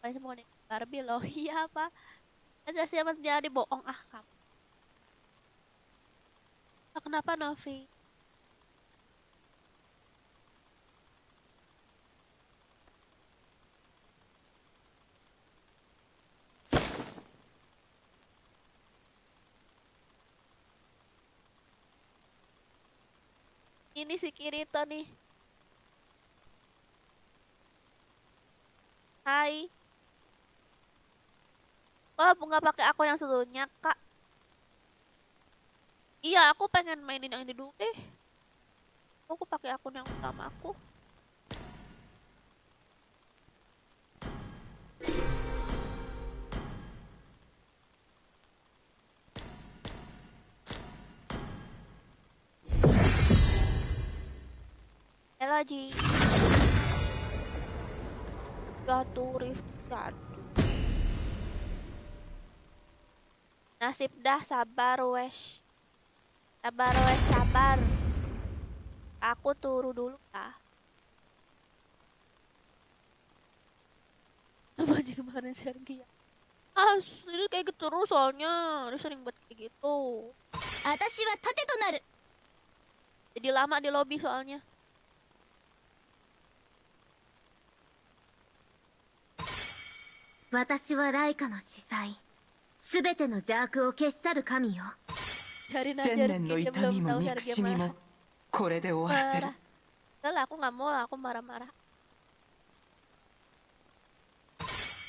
Banyak boneka Barbie loh. Iya apa? Aja siapa jadi bohong kamu. Kenapa Novi? Ini si Kirito nih. Hai. Oh, nggak pakai akun yang sebelumnya, Kak. Iya, aku pengen mainin yang ini dulu deh. Aku pakai akun yang utama aku. Lagi jatuh nasib dah, sabar wes sabar, aku turu dulu lah. Apa aja kemarin Sergi ya, ini kayak gitu terus soalnya dia sering buat kayak gitu. Jadi lama di lobby soalnya. Dari 1000年の痛みも憎しみもこれで終わらせる。 Udah, aku nggak mau lah, aku marah-marah.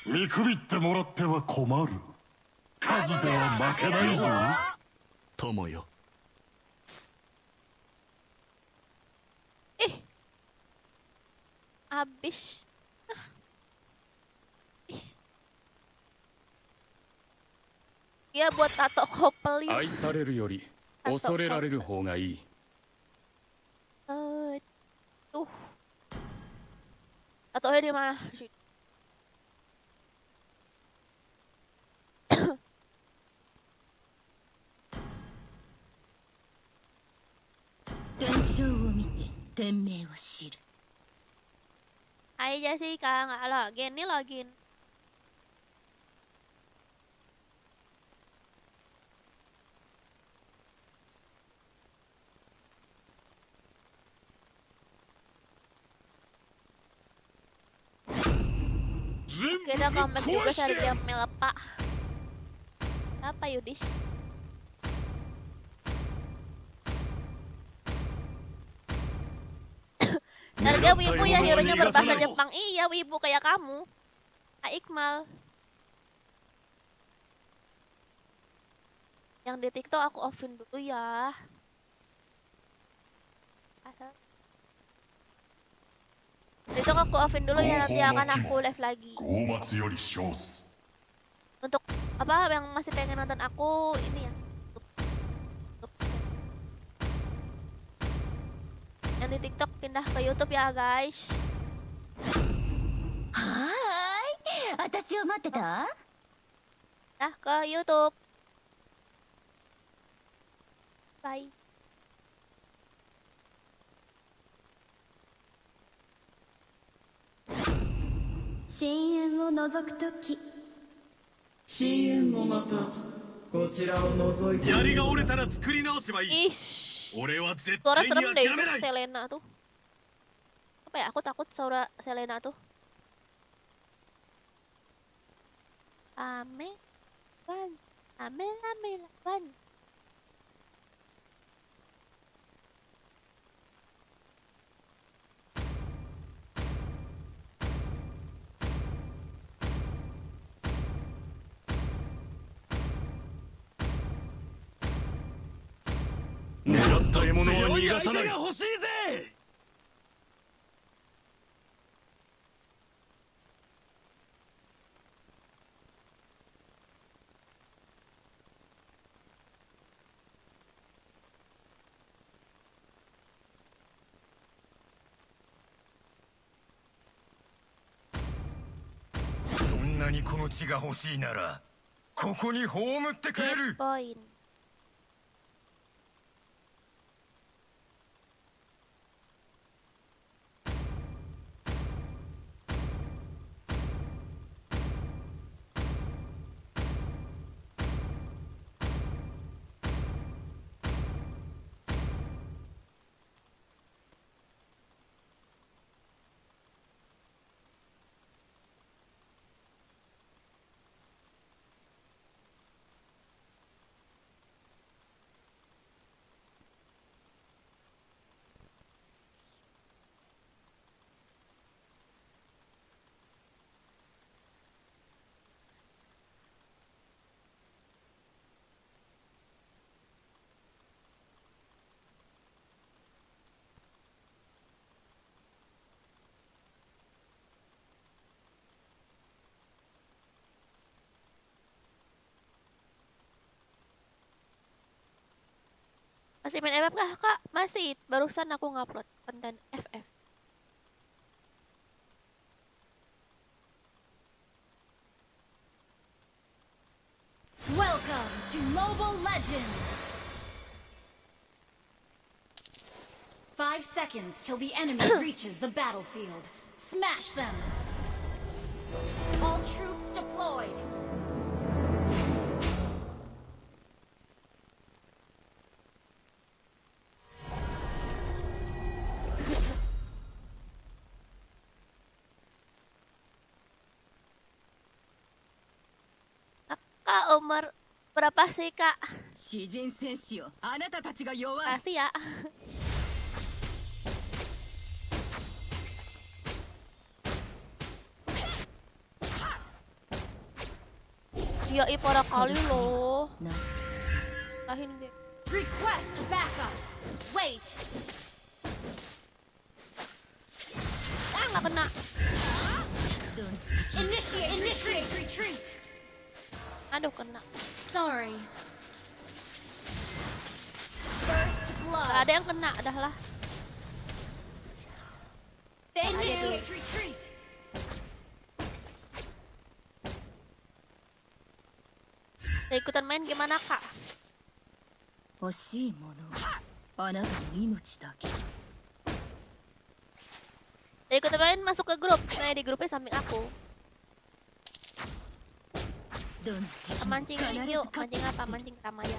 見くびってもらっては困る。数では負けないぞ。友よ。 Abis. Dia buat tato couple ya. 愛されるより恐れられる方がいい。 Tuh. Tatonya di mana? Sini. Hai Jessica, nggak login, nih login. Kita comeback juga Sergio Melpa. Apa Yudis? Sergio wibu ya, hero-nya berbahasa Jepang. Iya, wibu kayak kamu. Kak Iqmal. Yang di TikTok aku offin dulu ya. TikTok aku offin dulu ya, nanti akan aku live lagi. Untuk apa yang masih pengen nonton aku ini ya. Yang Yang di TikTok pindah ke YouTube ya guys. はーい、私を待ってた？ Pindah ke YouTube. Bye. 深淵を覗くとき、深淵もまたこちらを覗いている。槍が折れたら作り直せばいい。 Ish. 俺は絶 Suara 対に serem deh 諦め itu ない。 Selena tuh. Apa ya? Aku takut suara Selena tuh. Ame, wan, ame, ame, wan.狙った獲物は逃がさない。欲しいぜ。そんなにこの地が欲しいなら、ここに葬ってくれ Game る。 point. Masih main FF kah, Kak? Masih. Barusan aku ngupload konten FF. Welcome to Mobile Legends! 5 seconds till the enemy reaches the battlefield. Smash them! All troops deployed! Kak, umur berapa sih, Kak? 詩人戦士よ、あなたたちが弱い。 Kasih ya. Iya, para kali loh. Lahin dia. Request backup! Wait! Ah, nggak kena. Initiate retreat! Aduh, kena. Sorry. First Nggak blood! ada yang kena, dah lah. Initiate retreat! Udah ikutan main gimana, Kak? 欲しいものはあなたの命だけ。 Udah ikutan main, masuk ke grup. Nah, di grupnya samping aku. どんな敵も Mancing 必ず yuk. 勝って Mancing み apa? せる。 Mancing Tamayan.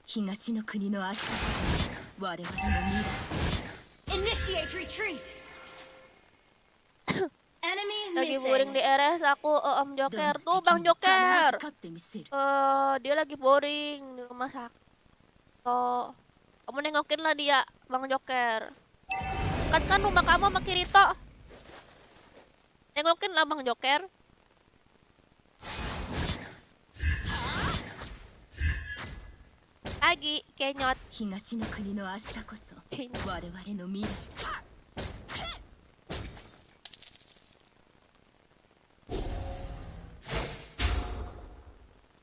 東の国の明日こそ我々の未来。 Initiate retreat! Enemy Lagi boring di missing! RS aku, Om どんな Joker. 敵 Tuh, に Bang も必ず Joker. 勝ってみせる。 Dia lagi boring di rumah sakit. Oh, kamu nengokin lah dia, Bang Joker. Kan rumah kamu sama Kirito. Nengokin lah Bang Joker. Lagi, kenyot. 東の国の明日こそ Kenyot. 我々の未来だ。 Initiate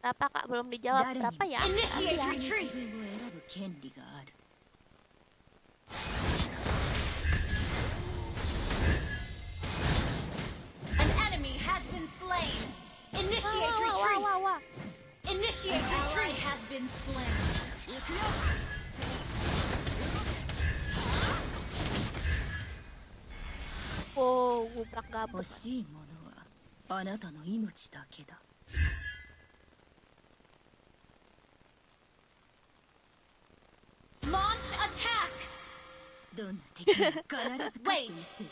Berapa kak? Belum dijawab. Berapa ya? Initiate Nanti ya. retreat. 自分を選ぶ権利がある An enemy has been slain. Initiate Wah, wah, wah, retreat. wah. Initiate retreat has been slain. Oh, gubrak gabut. 欲しいものはあなたの命だけだ Launch attack. どんな敵も必ず勝ってみせる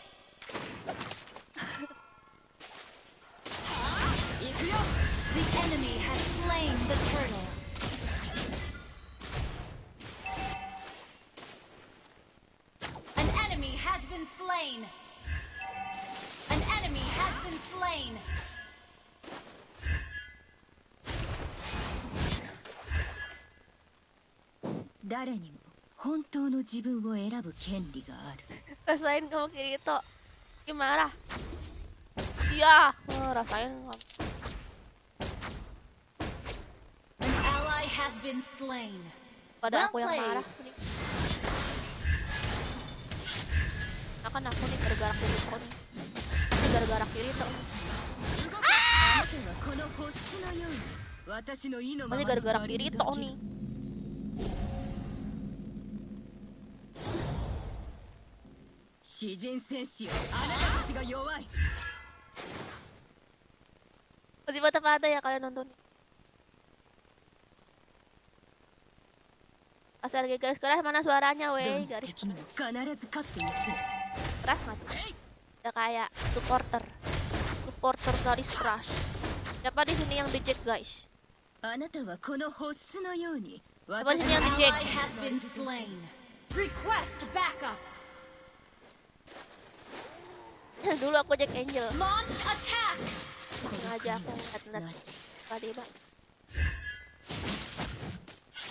The enemy has slain the turtle. An enemy has been slain. An enemy has been slain. 誰にも本当の自分を選ぶ権利がある Rasain kamu Kirito. Gimana? Iya, rasain. An ally has been slain. Pada Well aku yang played. marah. Akan aku nih gara-gara Kirito nih. Ini gara-gara Kirito. あなたはこの星のように私の意のま Masih まに gara-gara されるだ Kirito け nih. 詩人戦士よあなたたちが弱い Masih mata-mata ya kalian nonton. Asal guys, keras mana suaranya ど weh んな garis 敵にも必ず勝ってみせる keras nggak tuh? Ya kayak supporter garis keras. Siapa di sini yang dijek guys? あなたはこの星のように Siapa 私 di sini の yang Ally dijek? has been slain. Request backup. Dulu aku Jack Angel. Launch attack. Sengaja aku ngeliat tadi bang.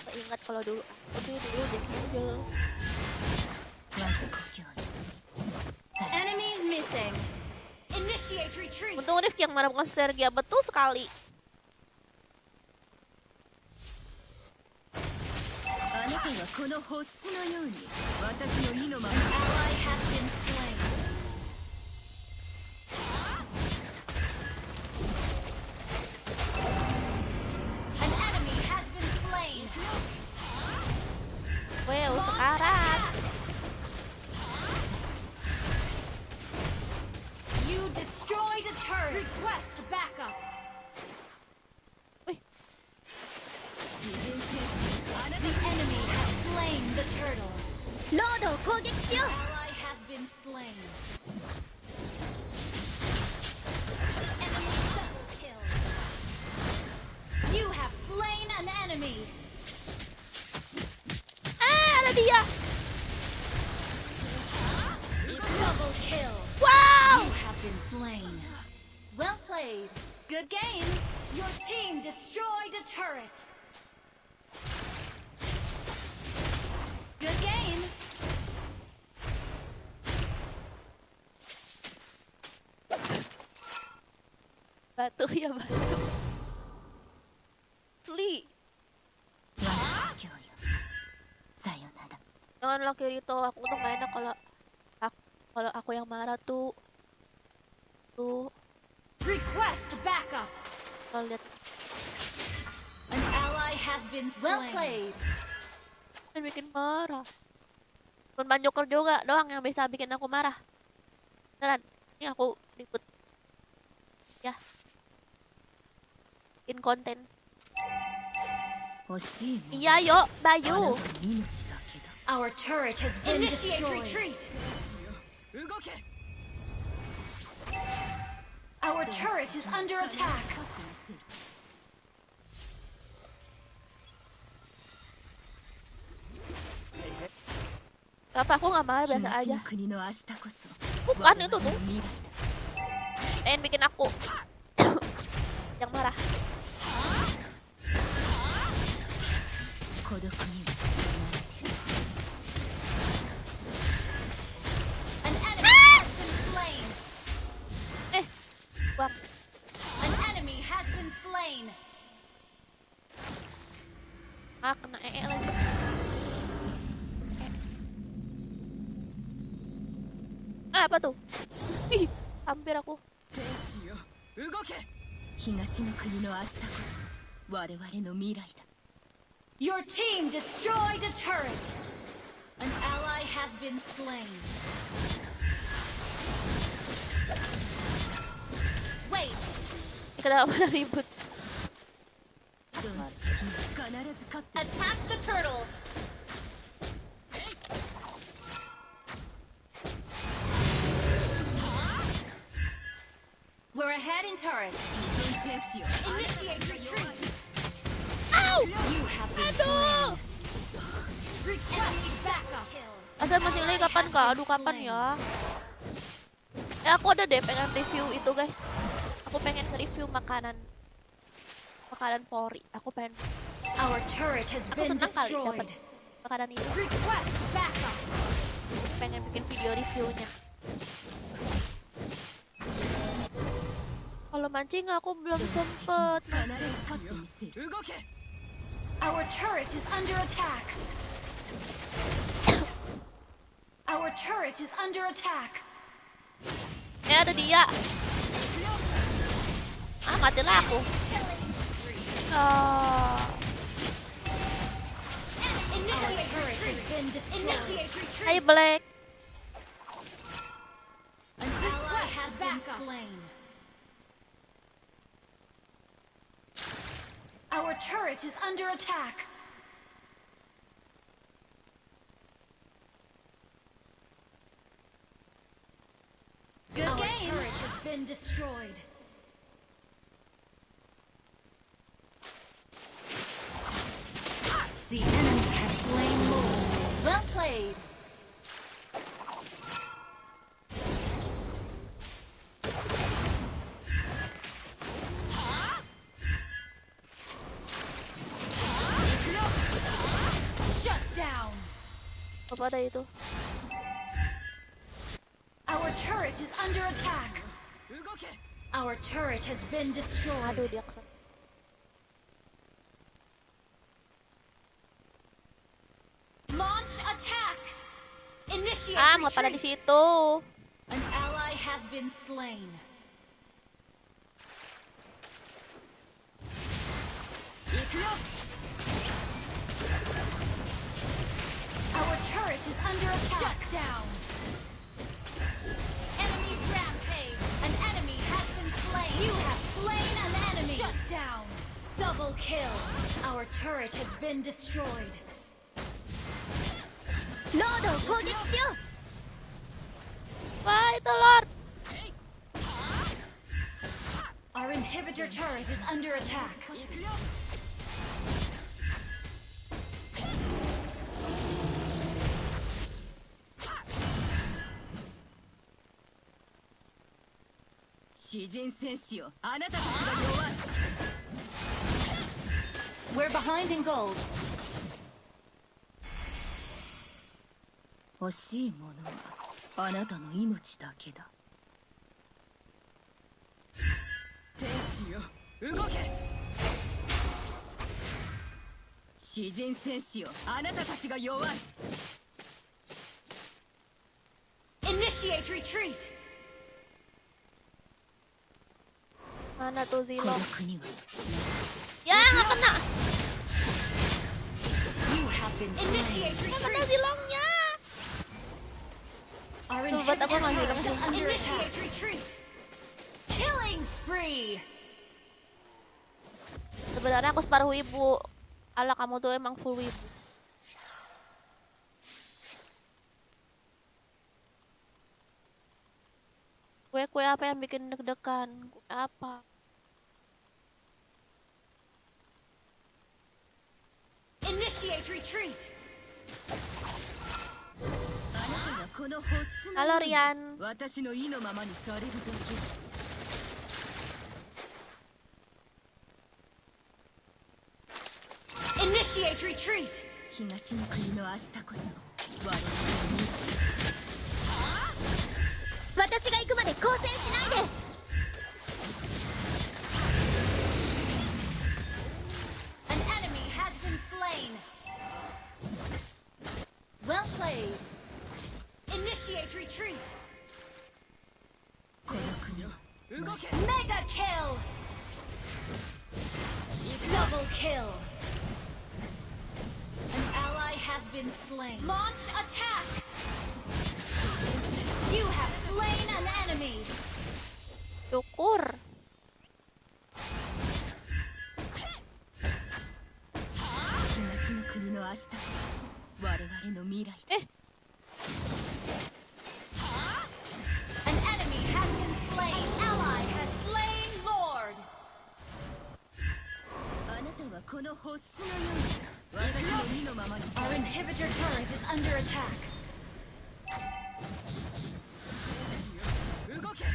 Gak ingat kalau dulu aku tuh dulu Jack Angel. 我が故郷にさよ Enemy missing. Initiate retreat. Untung Rifki yang marah bukan Sergia, betul sekali. あなたはこの星のように私の意のまま Ally has been slain. An enemy has been slain. Wow, sekarang. You destroyed a turret. Request backup. 詩人戦士あなた The enemy has slain the turtle. ロードを攻撃しよう Ally has been slain. Enemy double kill. You have slain an enemy. Ah, ada dia. Double kill. Wow. You have been slain. Well played. Good game. Your team destroyed a turret. Good game. Batu ya batu. Asli. 我が故郷よさよなら Janganlah Kirito, aku tuh gak enak kalau aku yang marah tuh. Request backup. Kalau lihat An ally has been slain. Well played. kan bikin marah. Pun Ban Joker juga doang yang bisa bikin aku marah. Beneran, ini aku ribut. Ya. Bikin konten. 欲しいもの Iya yo, あな Bayu. たの命だけだ Our turret has been destroyed. Retreat. 動け Our turret is under attack. 勝ってみせる Apa aku gak marah biasa 東 aja. の国の明日こそ Bukan 我 itu 々 tuh. の未来だ Pengen bikin aku yang marah. 孤独には An enemy has been slain. Buang. An enemy has been slain. apa tuh? Ih, hampir aku. 天地よ動け東の国の明日こそ我々の未来だ Your team destroyed a turret. An ally has been slain. Wait, Kenapa pada ribut? どの敵も必ず勝って attack the turtle. We're ahead in turret. 人戦士よ Initiate retreat. Ow! You have been Aduh! slain. Request backup. Asal masih lagi kapan kak? Aduh kapan ya? Aku ada deh pengen review itu guys. Aku pengen nge-review makanan Polri. Aku pengen. Our turret has Aku been senang kali dapat destroyed. makanan itu. Request backup. Pengen bikin video reviewnya. Kalau mancing aku belum sempet. 必ず勝ってみせる動け Our turret is under attack. Our turret is under attack. Ada dia. Ah, matilah aku. Ah. Our turret has been destroyed. Initiate Hai retreat. Black. An ally has been slain. Our turret is under attack. Good Our game. turret has been destroyed. The enemy has slain Lord. Well played. Shut down. Apa ada itu? Our turret is under attack. 動け Our turret has been Aduh destroyed. dia kesana. Launch attack. Initiate Ah, mau pada di retreat. situ. An ally has been slain. Our turret is under attack. Shut down. Enemy rampage. An enemy has been slain. You have slain an enemy. Shut down. Double kill. Our turret has been destroyed. ロードを攻撃しよう Wah, itu Lord. Our inhibitor turret is under attack. 行くよ 詩人戦士よあなたたちが弱い We're behind in gold. 欲しいものはあなたの命だけだ天地よ動け詩人戦士よあなたたちが弱い Initiate retreat. Mana tuh こ Zilong? の国は Ya, nggak kena. You have been Nggak Initiate kena retreat. Zilongnya. Our Tuh, buat apa inhibitor manggil turret aku? is under attack. Initiate retreat. Killing spree. Sebenarnya aku separuh wibu. Ala kamu tuh emang full wibu. Kue-kue apa yang bikin deg-degan? Kue apa? Initiate retreat. あなたがこの欲すの Halo Rian. 私の意のままにされるだけ Initiate retreat. 東の国の明日こそ我々の未来私が行くまで交戦しないで An enemy has been slain. Well played. Initiate retreat. Mega kill! Double kill! An ally has been slain. Launch attack! You have slain an enemy! Syukur. 東の国の明日こそ我々の未来だ An enemy has been slain. Ally has slain Lord. あなたはこの星のように私の意のままに Our inhibitor turret is under attack. 動け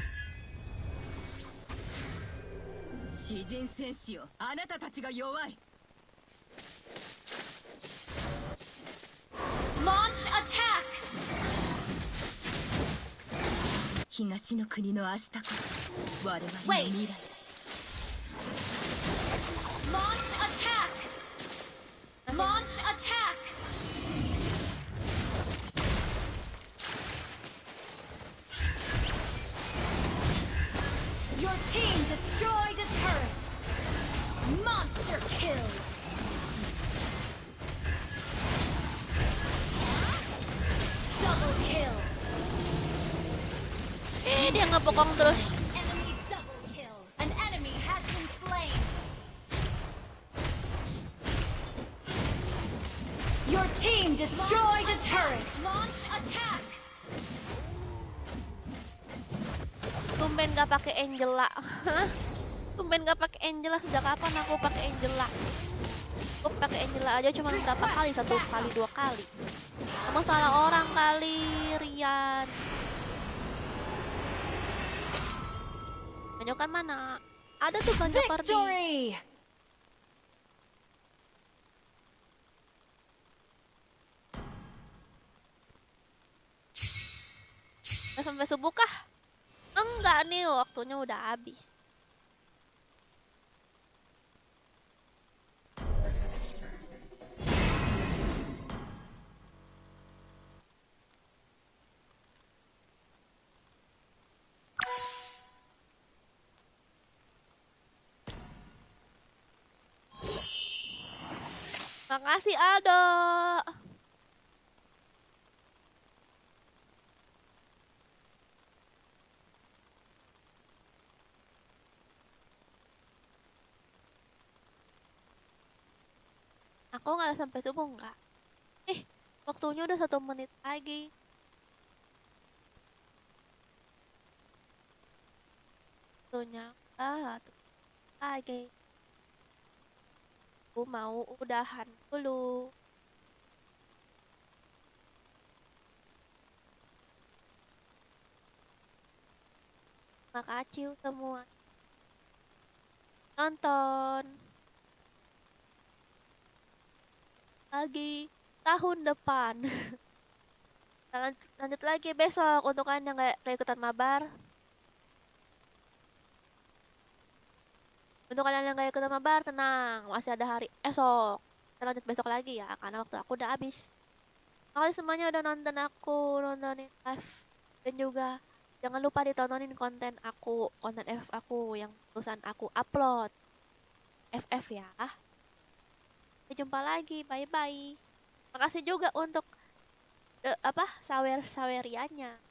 詩人戦士よあなたたちが弱い Launch attack! 東の国の明日こそ我々の未来だ Launch attack! Launch attack! Your team destroyed a turret! Monster kill! Double kill! Dia ngepokong terus. Enemy double kill! An enemy has been slain! Your team destroyed a turret! Launch attack! Tumben gak pakai Angela. Hah? Tumben gak pakai Angela, sejak kapan aku pakai Angela? Aku pakai Angela aja cuma berapa kali, 1 kali 2 kali. Emang salah orang kali, Rian. Banyokan mana? Ada tuh banyokan di Victory! sampai subuh kah? Enggak nih, waktunya udah habis. Makasih Aldo. Aku nggak sampai subuh nggak? Waktunya udah 1 menit lagi. Waktunya lagi. Aku mau udahan dulu. Makasih semua nonton. Lagi tahun depan. Lanjut lagi besok untuk kalian yang nggak ikutan mabar. Untuk kalian yang gak ikutan mabar, tenang, masih ada hari esok. Kita lanjut besok lagi ya, karena waktu aku udah habis. Makasih semuanya udah nonton aku, nontonin live. Dan juga jangan lupa ditontonin konten aku, konten FF aku yang tulisan aku upload. FF ya. Sampai jumpa lagi, bye-bye. Makasih juga untuk sawer-saweriannya.